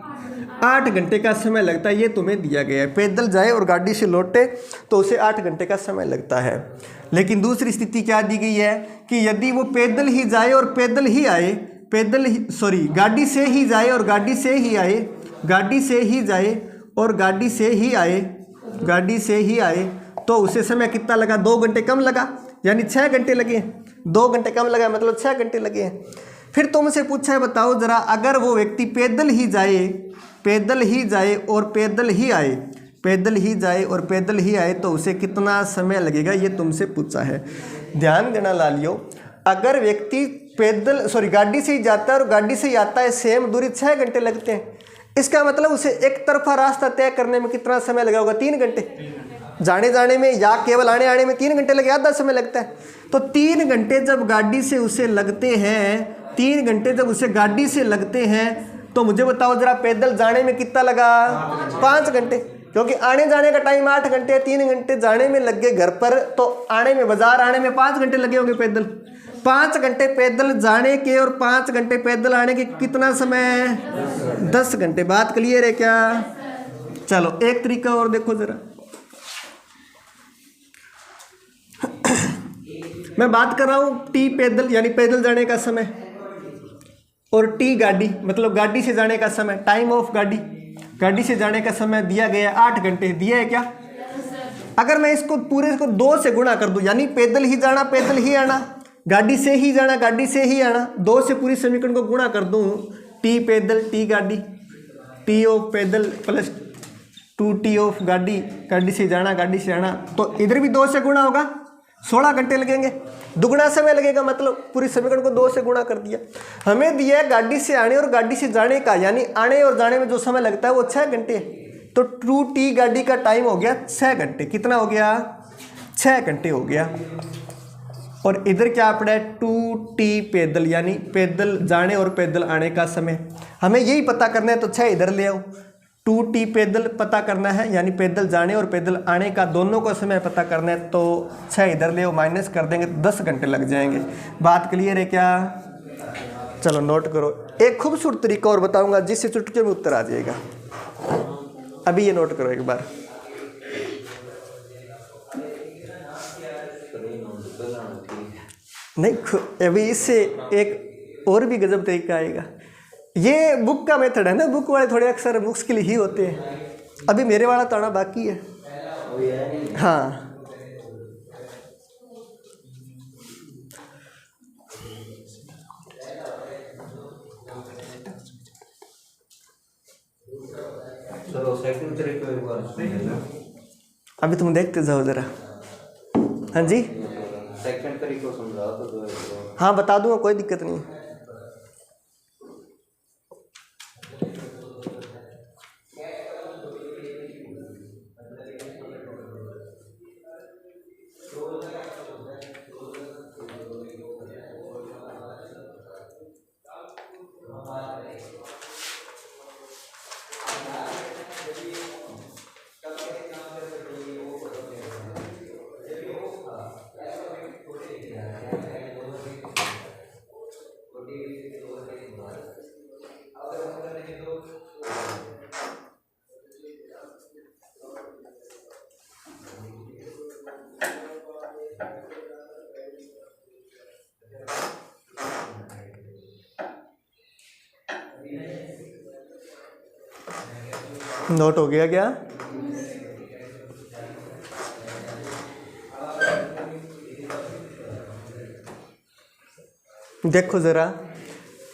8 घंटे का समय लगता है। ये तुम्हें दिया गया है। पैदल जाए और गाड़ी से लौटे तो उसे 8 घंटे का समय लगता है। लेकिन दूसरी स्थिति क्या दी गई है कि यदि वो पैदल ही जाए और पैदल ही आए, गाड़ी से ही जाए और गाड़ी से ही आए, गाड़ी से ही जाए और गाड़ी से ही आए तो उसे समय कितना लगा? 2 घंटे कम लगा, यानी 6 घंटे लगे। 2 घंटे कम लगा मतलब 6 घंटे लगे। फिर तुमसे पूछा है, बताओ जरा, अगर वो व्यक्ति पैदल ही जाए और पैदल ही आए तो उसे कितना समय लगेगा? ये तुमसे पूछा है। ध्यान देना लालियो, अगर व्यक्ति गाड़ी से ही जाता है और गाड़ी से ही आता है, सेम दूरी 6 घंटे लगते हैं। इसका मतलब उसे एक तरफा रास्ता तय करने में कितना समय लगा होगा? 3 घंटे। जाने में या केवल आने में 3 घंटे लगे, आधा समय लगता है। तो 3 घंटे जब गाड़ी से उसे लगते हैं, तो मुझे बताओ जरा, पैदल जाने में कितना लगा? 5 घंटे, क्योंकि आने जाने का टाइम 8 घंटे, 3 घंटे जाने में लग गए घर पर, तो बाजार आने में 5 घंटे लगे होंगे पैदल। 5 घंटे पैदल जाने के और 5 घंटे पैदल आने के कितना समय? 10 घंटे। बात क्लियर है क्या? चलो एक तरीका और देखो जरा। मैं बात कर रहा हूँ टी पैदल यानी पैदल जाने का समय, और टी गाड़ी मतलब गाड़ी से जाने का समय, टाइम ऑफ गाड़ी से जाने का समय दिया गया 8 घंटे। दिया है क्या? अगर मैं इसको पूरे को 2 से गुणा कर दूं, यानी पैदल ही जाना पैदल ही आना, गाड़ी से ही जाना गाड़ी से ही आना, 2 से पूरी समीकरण को गुणा कर दूं, टी पैदल टी गाड़ी, टी ऑफ पैदल प्लस 2t ऑफ गाड़ी से जाना गाड़ी से आना, तो इधर भी 2 से गुणा होगा, 16 घंटे लगेंगे, दुगना समय लगेगा। मतलब पूरी समीकरण को 2 से गुणा कर दिया। हमें दिया है गाड़ी से आने और गाड़ी से जाने का, यानी आने और जाने में जो समय लगता है वो 6 घंटे है। तो 2t गाड़ी का टाइम हो गया 6 घंटे। कितना हो गया? 6 घंटे हो गया। और इधर क्या पड़ा है? 2t पैदल यानी पैदल जाने और पैदल आने का समय। हमें यही पता करना है, तो 6 इधर ले आओ। 2t पैदल पता करना है, यानी पैदल जाने और पैदल आने का दोनों का समय पता करना है, तो 6 इधर ले आओ, माइनस कर देंगे तो 10 घंटे लग जाएंगे। बात क्लियर है क्या? चलो नोट करो। एक खूबसूरत तरीका और बताऊंगा जिससे चुटकी में उत्तर आ जाएगा। अभी ये नोट करो एक बार। नहीं, अभी इससे एक और भी गजब तरीका आएगा। ये बुक का मेथड है ना, बुक वाले थोड़े अक्सर मुश्किल ही होते हैं। अभी मेरे वाला तो आना बाकी है। हाँ, चलो सेकंड तरीका एक बार सुनिए। अभी तुम देखते जाओ जरा। हाँ जी, सेकंड तरीका समझा तो हाँ बता दूंगा, कोई दिक्कत नहीं। नोट हो गया क्या? देखो जरा,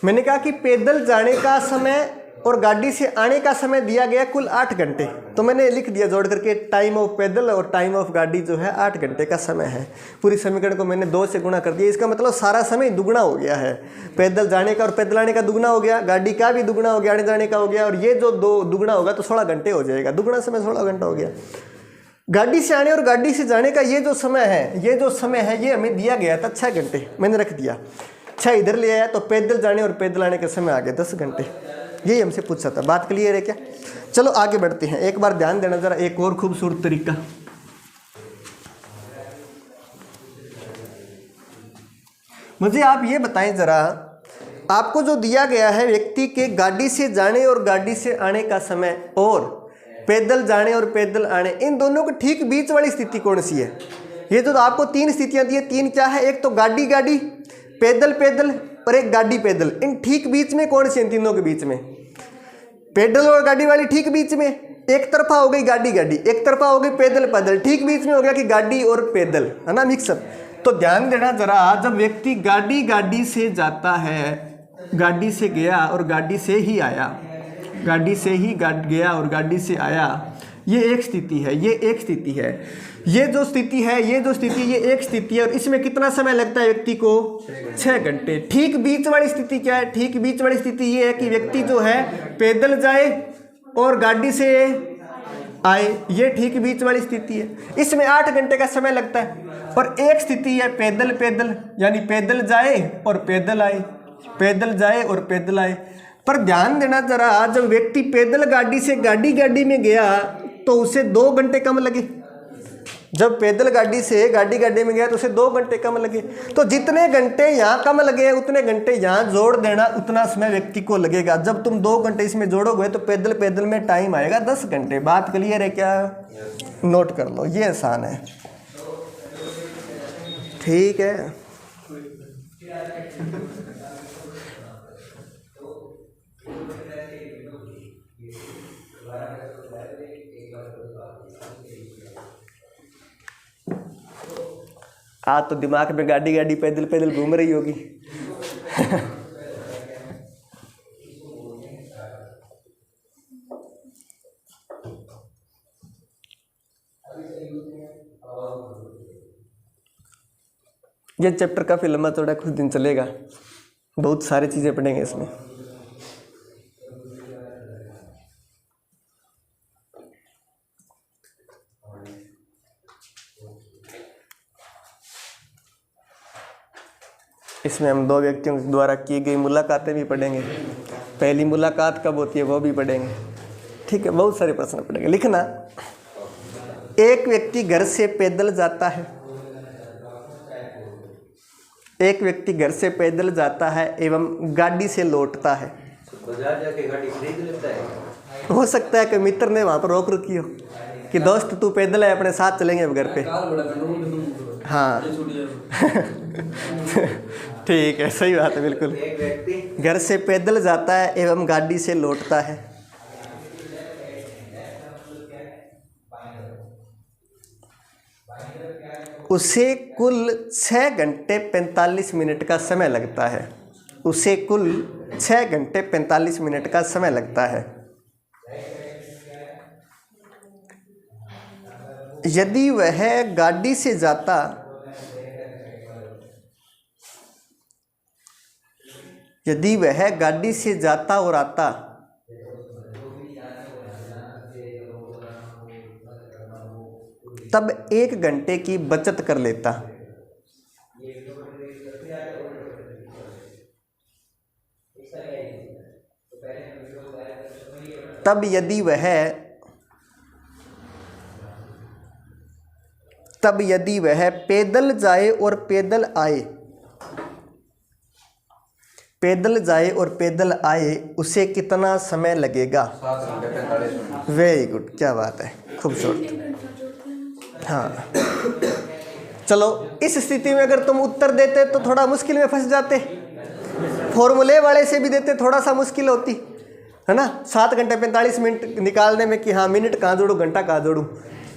मैंने कहा कि पैदल जाने का समय और गाड़ी से आने का समय दिया गया कुल 8 घंटे। तो मैंने लिख दिया जोड़ करके, टाइम ऑफ पैदल और टाइम ऑफ गाड़ी जो है 8 घंटे का समय है। पूरी समीकरण को मैंने 2 से गुणा कर दिया। इसका मतलब सारा समय दुगना हो गया है। पैदल जाने का और पैदल आने का दुगना हो गया, गाड़ी का भी दुगना हो गया, आने जाने का हो गया, और ये जो 2 दुगना होगा तो 16 घंटे हो जाएगा। दुगना समय 16 घंटा हो गया। गाड़ी से आने और गाड़ी से जाने का ये जो समय है ये हमें दिया गया था 6 घंटे। मैंने रख दिया 6 इधर ले आया, तो पैदल जाने और पैदल आने का समय आ गया 10 घंटे। यही हमसे पूछा था। बात क्लियर है क्या? चलो आगे बढ़ते हैं। एक बार ध्यान देना जरा, एक और खूबसूरत तरीका। मुझे आप ये बताएं जरा, आपको जो दिया गया है व्यक्ति के गाड़ी से जाने और गाड़ी से आने का समय और पैदल जाने और पैदल आने, इन दोनों के ठीक बीच वाली स्थिति कौन सी है? ये जो आपको 3 स्थितियां दी है, 3 क्या है? एक तो गाड़ी गाड़ी, पैदल पैदल और एक गाड़ी पैदल। इन ठीक बीच में कौन सी? इन तीनों के बीच में पैदल और गाड़ी वाली ठीक बीच में। एक तरफा हो गई गाड़ी गाड़ी, एक तरफा हो गई पैदल पैदल, ठीक बीच में हो गया कि गाड़ी और पैदल, है ना, मिक्सअप। तो ध्यान देना जरा, जब व्यक्ति गाड़ी से जाता है, गाड़ी से गया और गाड़ी से ही आया, गाड़ी से ही गया और गाड़ी से आया, ये एक स्थिति है, ये एक स्थिति है। ये जो स्थिति है ये एक स्थिति है। और इसमें कितना समय लगता है व्यक्ति को? 6 घंटे। ठीक बीच वाली स्थिति क्या है? ठीक बीच वाली स्थिति ये है कि व्यक्ति जो है पैदल जाए और गाड़ी से आए, ये ठीक बीच वाली स्थिति है। इसमें 8 घंटे का समय लगता है। और एक स्थिति है पैदल पैदल, यानी पैदल जाए और पैदल आए, पैदल जाए और पैदल आए। पर ध्यान देना जरा, जब व्यक्ति पैदल गाड़ी से गाड़ी में गया तो उसे 2 घंटे कम लगे। जब पैदल गाड़ी से गाड़ी में गया तो उसे 2 घंटे कम लगे। तो जितने घंटे यहाँ कम लगे उतने घंटे यहाँ जोड़ देना, उतना समय व्यक्ति को लगेगा। जब तुम 2 घंटे इसमें जोड़ोगे तो पैदल में टाइम आएगा 10 घंटे। बात क्लियर है क्या? नोट कर लो, ये आसान है। ठीक है, आज तो दिमाग में गाड़ी पैदल घूम रही होगी। ये चैप्टर काफी लंबा चौड़ा कुछ दिन चलेगा, बहुत सारी चीजें पढ़ेंगे इसमें। इसमें हम 2 व्यक्तियों के द्वारा की गई मुलाकातें भी पढ़ेंगे। पहली मुलाकात कब होती है वो भी पढ़ेंगे। ठीक है, बहुत सारे प्रश्न पढ़ेंगे। लिखना, एक व्यक्ति घर से पैदल जाता है। एक व्यक्ति घर से पैदल जाता है एवं गाड़ी से लौटता है। बाजार जाके गाड़ी खरीद लेता है। हो सकता है कि मित्र ने वहां पर रोक रखी हो कि दोस्त तू पैदल है, अपने साथ चलेंगे अब घर पे। हाँ ठीक है, सही बात है, बिल्कुल। एक व्यक्ति घर से पैदल जाता है एवं गाड़ी से लौटता है। उसे कुल 6 घंटे 45 मिनट का समय लगता है। उसे कुल 6 घंटे 45 मिनट का समय लगता है। यदि वह गाड़ी से जाता और आता तब 1 घंटे की बचत कर लेता। तब यदि वह पैदल जाए और पैदल आए उसे कितना समय लगेगा? 7 घंटे 45 मिनट। वेरी गुड, क्या बात है, खूबसूरत। हाँ चलो, इस स्थिति में अगर तुम उत्तर देते तो थोड़ा मुश्किल में फंस जाते। फॉर्मूले वाले से भी देते थोड़ा सा मुश्किल होती है ना, 7 घंटे 45 मिनट निकालने में कि हाँ मिनट कहाँ जोड़ूँ घंटा कहाँ जोड़ूँ।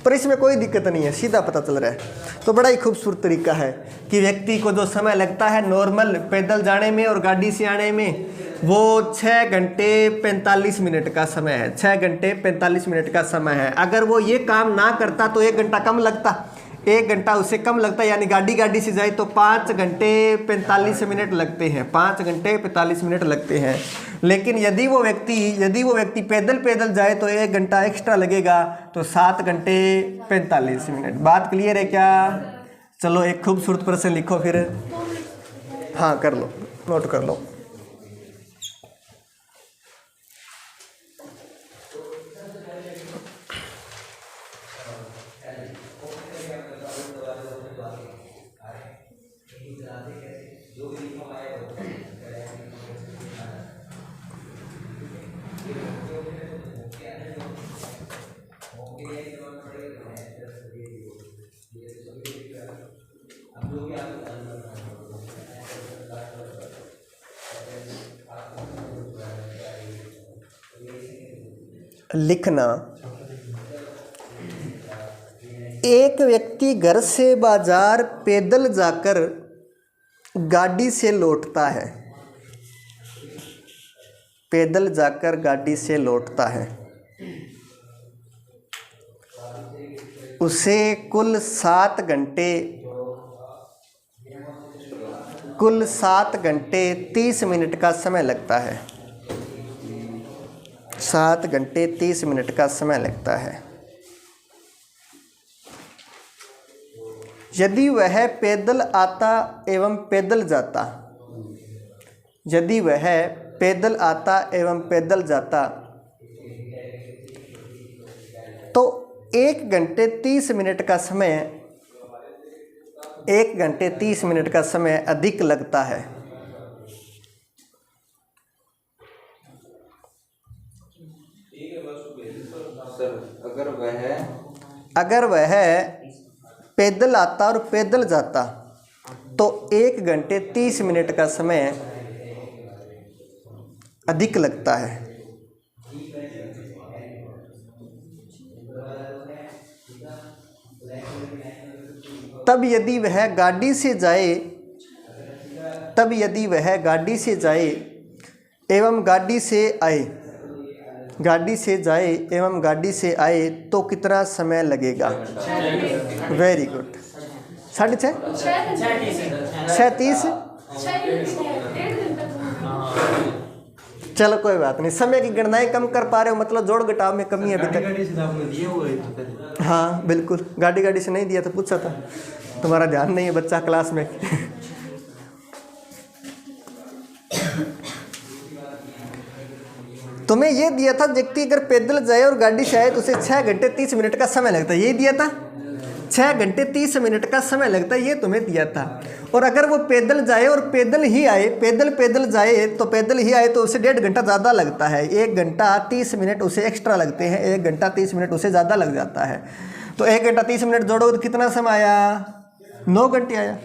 पर इसमें कोई दिक्कत नहीं है, सीधा पता चल रहा है। तो बड़ा ही खूबसूरत तरीका है कि व्यक्ति को जो समय लगता है नॉर्मल पैदल जाने में और गाड़ी से आने में, वो 6 घंटे 45 मिनट का समय है। 6 घंटे 45 मिनट का समय है। अगर वो ये काम ना करता तो 1 घंटा कम लगता, 1 घंटा उसे कम लगता, यानी गाड़ी से जाए तो 5 घंटे 45 मिनट लगते हैं। 5 घंटे 45 मिनट लगते हैं। लेकिन यदि वो व्यक्ति पैदल जाए तो 1 घंटा एक्स्ट्रा लगेगा, तो 7 घंटे 45 मिनट। बात क्लियर है क्या? चलो एक खूबसूरत प्रश्न लिखो फिर। हाँ कर लो, नोट कर लो। लिखना, एक व्यक्ति घर से बाजार पैदल जाकर गाड़ी से लौटता है। पैदल जाकर गाड़ी से लौटता है। उसे कुल 7 घंटे 30 मिनट का समय लगता है। 7 घंटे 30 मिनट का समय लगता है। यदि वह पैदल आता एवं पैदल जाता, तो 1 घंटे 30 मिनट का समय 1 घंटे 30 मिनट का समय अधिक लगता है। सर अगर वह पैदल आता और पैदल जाता तो 1 घंटे 30 मिनट का समय अधिक लगता है। तब यदि वह गाड़ी से जाए एवं गाड़ी से आए तो कितना समय लगेगा? Very good. 6:30 37। चलो कोई बात नहीं, समय की गणनाएं कम कर पा रहे हो, मतलब जोड़ घटाव में कमी है अभी तक। हाँ बिल्कुल, गाड़ी से नहीं दिया था, पूछा था, तुम्हारा ध्यान नहीं है बच्चा क्लास में। तुम्हें ये दिया था व्यक्ति अगर पैदल जाए और गाड़ी से आए तो उसे 6 घंटे 30 मिनट का समय लगता है, यही दिया था। 6 घंटे 30 मिनट का समय लगता है, ये तुम्हें दिया था। और अगर वो पैदल जाए और पैदल ही आए तो उसे 1.5 घंटा ज़्यादा लगता है। 1 घंटा 30 मिनट उसे एक्स्ट्रा लगते हैं, 1 घंटा 30 मिनट उसे ज़्यादा लग जाता है। तो 1 घंटा 30 मिनट जोड़ोगे तो कितना समय आया? 9 घंटे आया।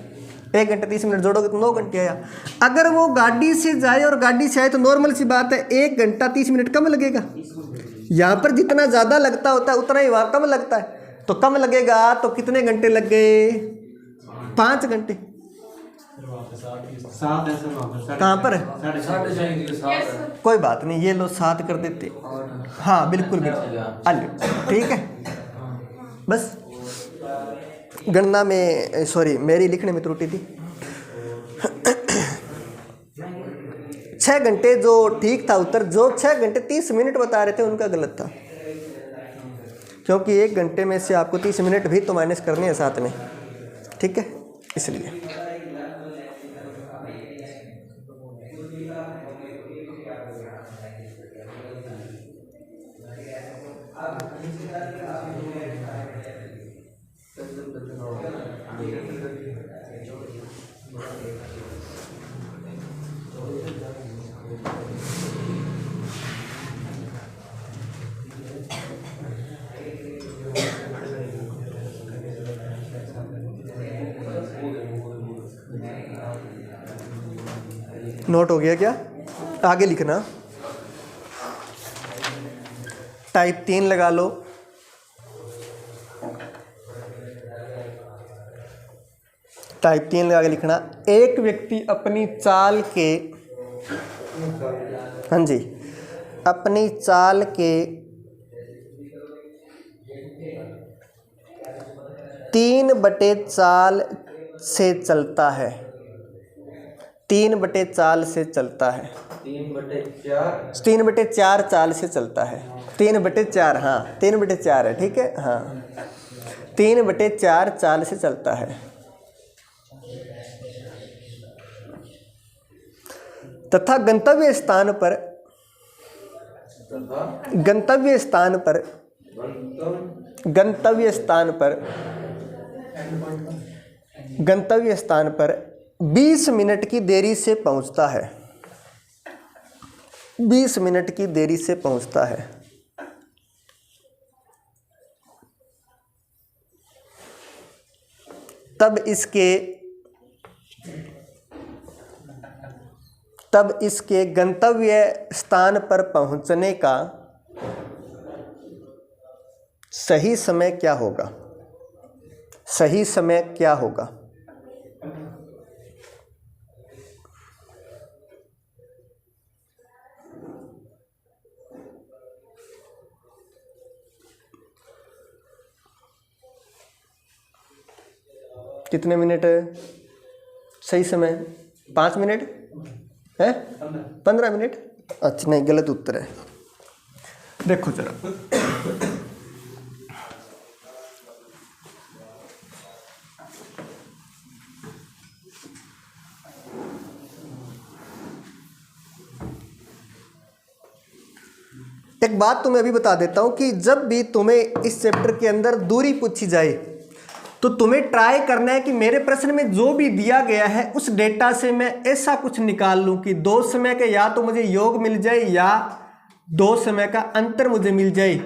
1 घंटे 30 मिनट जोड़ोगे तो 9 घंटे आया। अगर वो गाड़ी से जाए और गाड़ी से आए तो नॉर्मल सी बात है 1 घंटा 30 मिनट कम लगेगा। यहाँ पर जितना ज़्यादा लगता होता है उतना ही वहाँ कम लगता है, तो कम लगेगा तो कितने घंटे लग गए? 5 घंटे। कहाँ पर? कोई बात नहीं, ये लो 7 कर देते। हाँ बिल्कुल बिल्कुल, ठीक है। बस गणना में सॉरी मेरी लिखने में त्रुटि थी। 6 घंटे जो ठीक था उत्तर, जो 6 घंटे 30 मिनट बता रहे थे उनका गलत था, क्योंकि 1 घंटे में से आपको 30 मिनट भी तो माइनस करने हैं साथ में, ठीक है, इसलिए। नोट हो गया क्या? आगे लिखना। टाइप 3 लगा लो। टाइप 3 लगा के लिखना, एक व्यक्ति अपनी चाल के, हाँ जी, अपनी चाल के 3/4 से चलता है। 3/4 से चलता है। 3/4 चाल से चलता है। 3/4, हाँ 3/4 है, ठीक है, हाँ 3/4 चाल से चलता है तथा गंतव्य स्थान पर 20 मिनट की देरी से पहुंचता है। 20 मिनट की देरी से पहुंचता है। तब इसके गंतव्य स्थान पर पहुंचने का सही समय क्या होगा? सही समय क्या होगा? कितने मिनट है सही समय? 5 मिनट है? 15 मिनट? अच्छा नहीं, गलत उत्तर है। देखो जरा, एक बात तुम्हें अभी बता देता हूँ कि जब भी तुम्हें इस चैप्टर के अंदर दूरी पूछी जाए तो तुम्हें ट्राई करना है कि मेरे प्रश्न में जो भी दिया गया है उस डेटा से मैं ऐसा कुछ निकाल लूँ कि दो समय का या तो मुझे योग मिल जाए या दो समय का अंतर मुझे मिल जाए।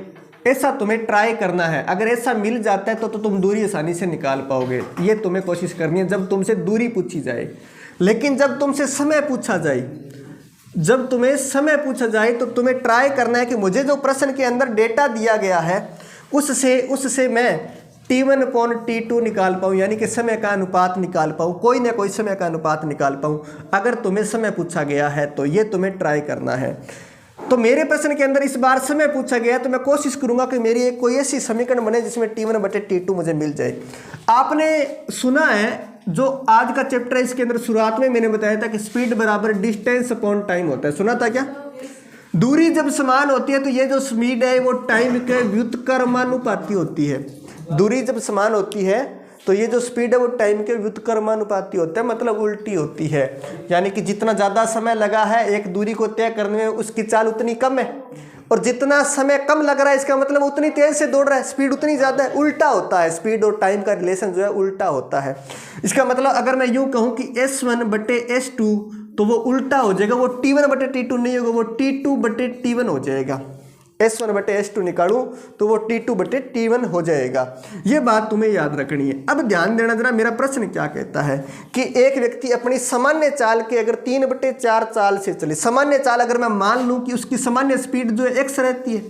ऐसा तुम्हें ट्राई करना है। अगर ऐसा मिल जाता है तो तुम दूरी आसानी से निकाल पाओगे। ये तुम्हें कोशिश करनी है जब तुमसे दूरी पूछी जाए। लेकिन जब तुमसे समय पूछा जाए, जब तुम्हें समय पूछा जाए तो तुम्हें ट्राई करना है कि मुझे जो प्रश्न के अंदर डेटा दिया गया है उससे मैं T1 अपॉन T2 निकाल पाऊँ, यानी कि समय का अनुपात निकाल पाऊँ, कोई ना कोई समय का अनुपात निकाल पाऊँ। अगर तुम्हें समय पूछा गया है तो ये तुम्हें ट्राई करना है। तो मेरे प्रश्न के अंदर इस बार समय पूछा गया तो मैं कोशिश करूंगा कि मेरी एक कोई ऐसी समीकरण बने जिसमें T1 बटे T2 मुझे मिल जाए। आपने सुना है जो आज का चैप्टर है इसके अंदर शुरुआत में मैंने बताया था कि स्पीड बराबर डिस्टेंस अपॉन टाइम होता है। सुना था क्या? दूरी जब समान होती है तो ये जो स्पीड है वो टाइम के व्युत्क्रमानुपाती होती है। दूरी जब समान होती है तो ये जो स्पीड है वो टाइम के व्युत्क्रमानुपाती होता है, मतलब उल्टी होती है। यानी कि जितना ज़्यादा समय लगा है एक दूरी को तय करने में उसकी चाल उतनी कम है, और जितना समय कम लग रहा है इसका मतलब उतनी तेज से दौड़ रहा है, स्पीड उतनी ज़्यादा है। उल्टा होता है, स्पीड और टाइम का रिलेशन जो है उल्टा होता है। इसका मतलब अगर मैं यूँ कहूँ कि S1 बटे S2 तो वो उल्टा हो जाएगा, वो T1 बटे T2 नहीं होगा, वो T2 बटे T1 हो जाएगा। S1 बटे S2 निकालूं तो वो T2 बटे T1 हो जाएगा। ये बात तुम्हें याद रखनी है। अब ध्यान देना जरा, मेरा प्रश्न क्या कहता है कि एक व्यक्ति अपनी सामान्य चाल के अगर 3/4 चाल से चले, सामान्य चाल अगर मैं मान लूं कि उसकी सामान्य स्पीड जो है x रहती है,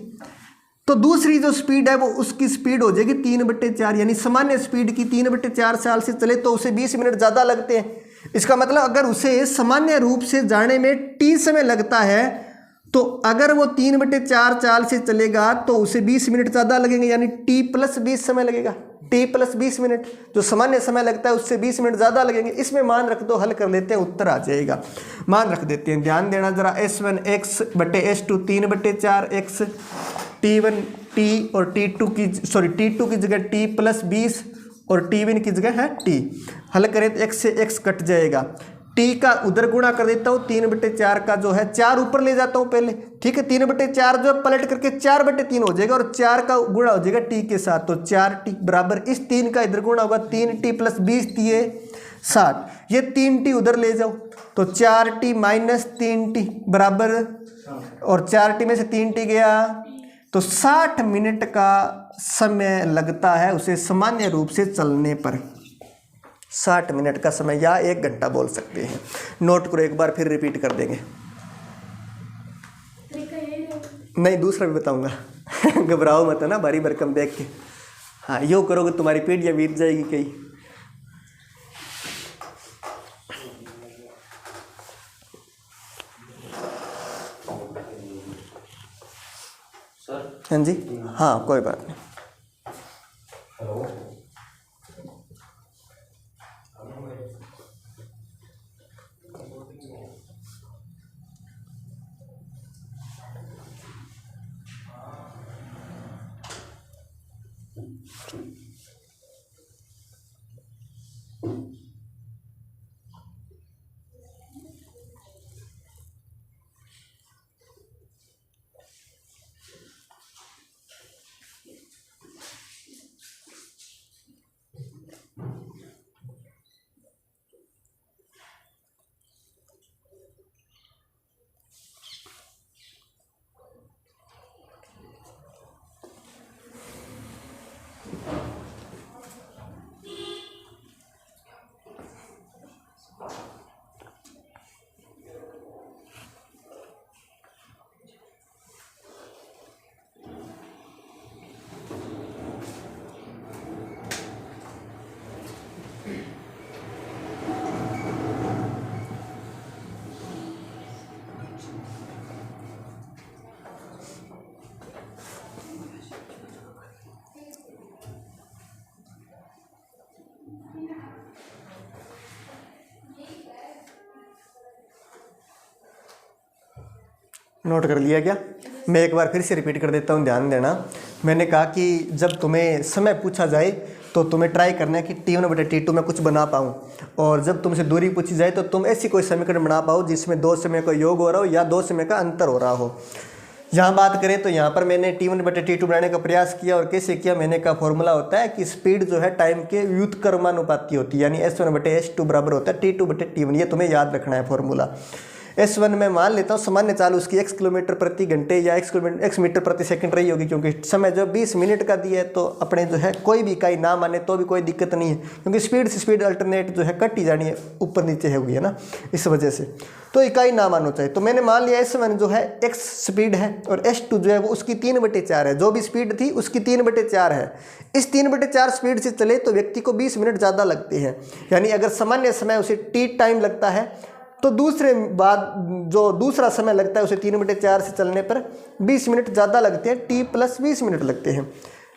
तो दूसरी जो स्पीड है वो उसकी स्पीड हो जाएगी 3/4, यानी सामान्य स्पीड की 3/4 चाल से चले तो उसे 20 मिनट ज़्यादा लगते हैं। इसका मतलब अगर उसे सामान्य रूप से जाने में t समय लगता है तो अगर वो 3/4 चाल से चलेगा तो उसे 20 मिनट ज़्यादा लगेंगे, यानी t+20 समय लगेगा। t+20 मिनट जो सामान्य समय लगता है उससे 20 मिनट ज़्यादा लगेंगे। इसमें मान रख दो, हल कर लेते हैं, उत्तर आ जाएगा। मान रख देते हैं, ध्यान देना जरा। S1 x बटे S2 3/4 x, T1 t और T2 की जगह t+20 और T1 की जगह है t। हल करें तो x से x कट जाएगा, t का उधर गुणा कर देता हूँ, 3/4 का जो है 4 ऊपर ले जाता हूँ पहले, ठीक है। 3/4 जो है पलट करके 4/3 हो जाएगा और 4 का गुणा हो जाएगा t के साथ, तो 4t बराबर इस 3 का इधर गुणा होगा, 3t + 20 दिए 60, ये 3t उधर ले जाओ तो 4t - 3t बराबर, और 4t में से 3t गया तो 60 मिनट का समय लगता है उसे सामान्य रूप से चलने पर। 60 मिनट का समय या 1 घंटा बोल सकते हैं। नोट करो, एक बार फिर रिपीट कर देंगे। नहीं, दूसरा भी बताऊंगा घबराओ मत है ना, भारी भरकम देख के। हाँ, यूँ करोगे तुम्हारी पीढ़ियाँ बीत जाएगी कई। सर हाँ जी, हाँ कोई बात नहीं। नोट कर लिया क्या? मैं एक बार फिर से रिपीट कर देता हूँ, ध्यान देना। मैंने कहा कि जब तुम्हें समय पूछा जाए तो तुम्हें ट्राई करना है कि T1 बटे T2 में कुछ बना पाऊँ, और जब तुमसे दूरी पूछी जाए तो तुम ऐसी कोई समीकरण बना पाओ जिसमें दो समय का योग हो रहा हो या दो समय का अंतर हो रहा हो। यहाँ बात करें तो यहाँ पर मैंने T1 बटे T2 बनाने का प्रयास किया और कैसे किया, मैंने का फॉर्मूला होता है कि स्पीड जो है टाइम के व्युत्क्रमानुपाती होती है, यानी S1 बटे S2 बराबर होता है T2 बटे T1। ये तुम्हें याद रखना है फॉर्मूला। S1 में मान लेता हूँ सामान्य चाल उसकी x किलोमीटर प्रति घंटे या x मीटर प्रति सेकंड रही होगी, क्योंकि समय जो 20 मिनट का दिया है तो अपने जो है कोई भी इकाई ना माने तो भी कोई दिक्कत नहीं है, क्योंकि स्पीड से स्पीड अल्टरनेट जो है कट ही जानी है, ऊपर नीचे होगी है ना, इस वजह से तो इकाई ना मानो चाहिए। तो मैंने मान लिया S1 जो है x स्पीड है और S2 जो है वो उसकी 3/4 है, जो भी स्पीड थी उसकी 3/4 है। इस 3/4 स्पीड से चले तो व्यक्ति को 20 मिनट ज़्यादा लगते हैं, यानी अगर सामान्य समय उसे t टाइम लगता है तो दूसरा समय लगता है उसे 3/4 से चलने पर 20 मिनट ज़्यादा लगते हैं, t + 20 मिनट लगते हैं।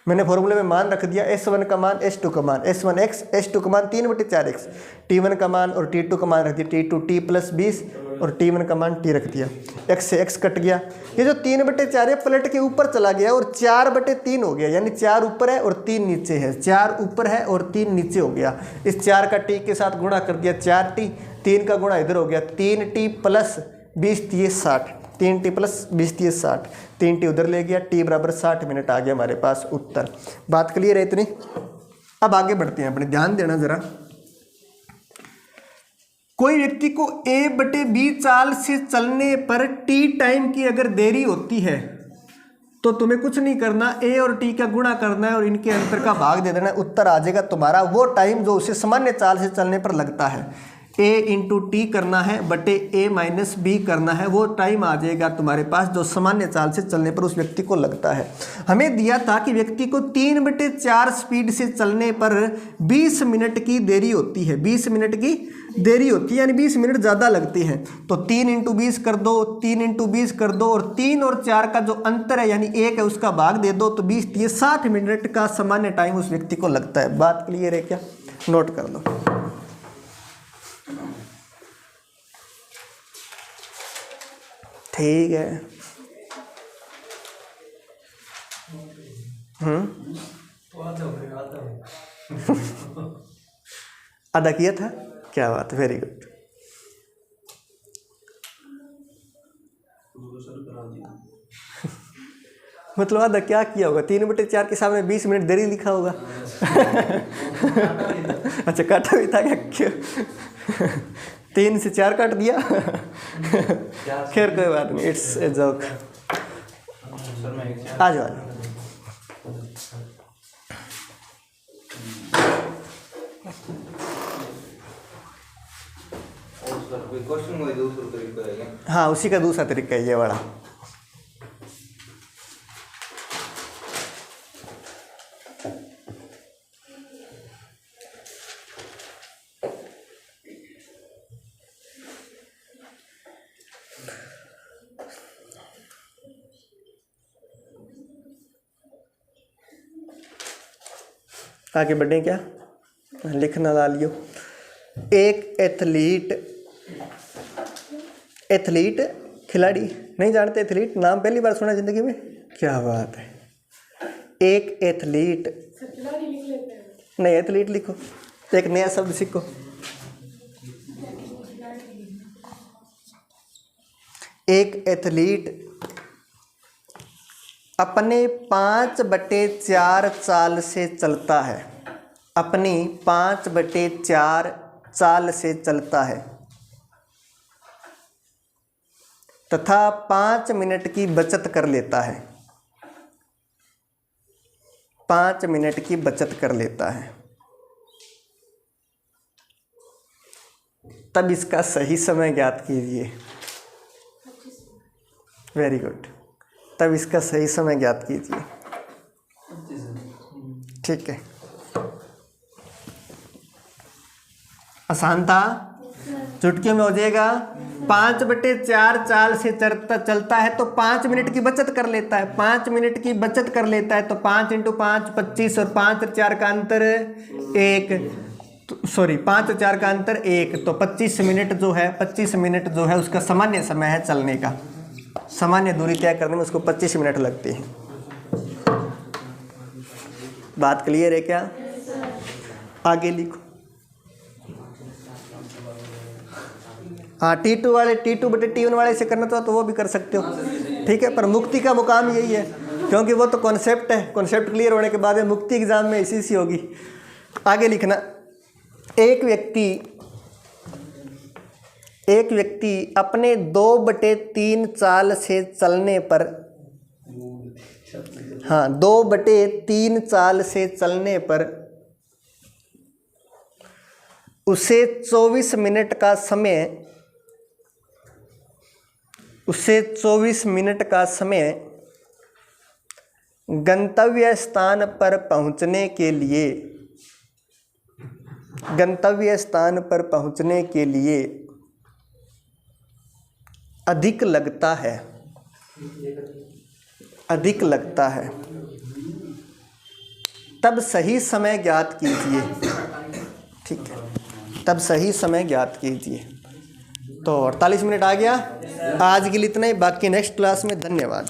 मैंने फॉर्मूले में मान रख दिया S1 का मान S2 का मान, S1x S2 का मान 3/4x, T1 का मान और T2 का मान रख दिया T2 t + 20 और T1 का मान t रख दिया। x से x कट गया, ये जो 3/4 है पलट के ऊपर चला गया और 4/3 हो गया, यानी 4 ऊपर है और 3 नीचे है, 4 ऊपर है और 3 नीचे हो गया। इस 4 का t के साथ गुणा कर दिया 4t, 3 का गुणा इधर हो गया 3t + 20 × 60, 3t + 20 × 60, 3t उधर ले गया, t बराबर 60 मिनट आ गया हमारे पास उत्तर। बात क्लियर है इतनी? अब आगे बढ़ते हैं, अपने ध्यान देना जरा। कोई व्यक्ति को a/b चाल से चलने पर t टाइम की अगर देरी होती है तो तुम्हें कुछ नहीं करना, a और t का गुणा करना है और इनके अंतर का भाग दे देना है, उत्तर आ जाएगा तुम्हारा वो टाइम जो उसे सामान्य चाल से चलने पर लगता है। a × t करना है बटे a - b करना है, वो टाइम आ जाएगा तुम्हारे पास जो सामान्य चाल से चलने पर उस व्यक्ति को लगता है। हमें दिया था कि व्यक्ति को 3/4 स्पीड से चलने पर 20 मिनट की देरी होती है, 20 मिनट की देरी होती है, यानी 20 मिनट ज़्यादा लगते हैं। तो 3 × 20 कर दो, 3 × 20 कर दो और 3 और 4 का जो अंतर है यानी 1 है उसका भाग दे दो, तो 20 ये 60 मिनट का सामान्य टाइम उस व्यक्ति को लगता है। बात क्लियर है क्या? नोट कर दो। ठीक है। आधा किया था, क्या बात, वेरी गुड। मतलब आधा क्या किया होगा? 3/4 के सामने 20 मिनट देरी लिखा होगा। अच्छा काटा भी था क्या? 3 से 4 काट दिया। खैर कोई बात नहीं, इट्स ए जोक। आ जाओ। हाँ उसी का दूसरा तरीका है ये वाला। आगे बढ़े क्या? लिखना ला लियो। एक एथलीट खिलाड़ी, नहीं जानते एथलीट? नाम पहली बार सुना जिंदगी में? क्या बात है। एक एथलीट, खिलाड़ी लिख लेते हैं। नहीं एथलीट लिखो, एक नया शब्द सीखो। एक एथलीट अपने 5/4 चाल से चलता है, अपनी 5/4 चाल से चलता है तथा 5 मिनट की बचत कर लेता है, 5 मिनट की बचत कर लेता है, तब इसका सही समय ज्ञात कीजिए। वेरी गुड, तब इसका सही समय ज्ञात कीजिए। ठीक है, आसान था, चुटकियों में हो जाएगा। 5/4 चाल से चलता है तो 5 मिनट की बचत कर लेता है, 5 मिनट की बचत कर लेता है तो 5 × 5 25 और 5 और 4 का अंतर 1, सॉरी 5 और 4 का अंतर 1, तो 25 मिनट जो है, 25 मिनट जो है उसका सामान्य समय है चलने का। सामान्य दूरी तय करने में उसको 25 मिनट लगते हैं। बात क्लियर है क्या? आगे लिखो। हाँ T2 वाले T2/T1 वाले से करना तो वो भी कर सकते हो। ठीक है, पर मुक्ति का मुकाम यही है, क्योंकि वो तो कॉन्सेप्ट है, कॉन्सेप्ट क्लियर होने के बाद में मुक्ति एग्जाम में इसी सी होगी। आगे लिखना, एक व्यक्ति अपने 2/3 चाल से चलने पर, हाँ 2/3 चाल से चलने पर उसे 24 मिनट का समय गंतव्य स्थान पर पहुंचने के लिए अधिक लगता है, तब सही समय ज्ञात कीजिए। ठीक है, तब सही समय ज्ञात कीजिए। तो 48 मिनट आ गया। आज के लिए इतना ही, बाकी नेक्स्ट क्लास में। धन्यवाद।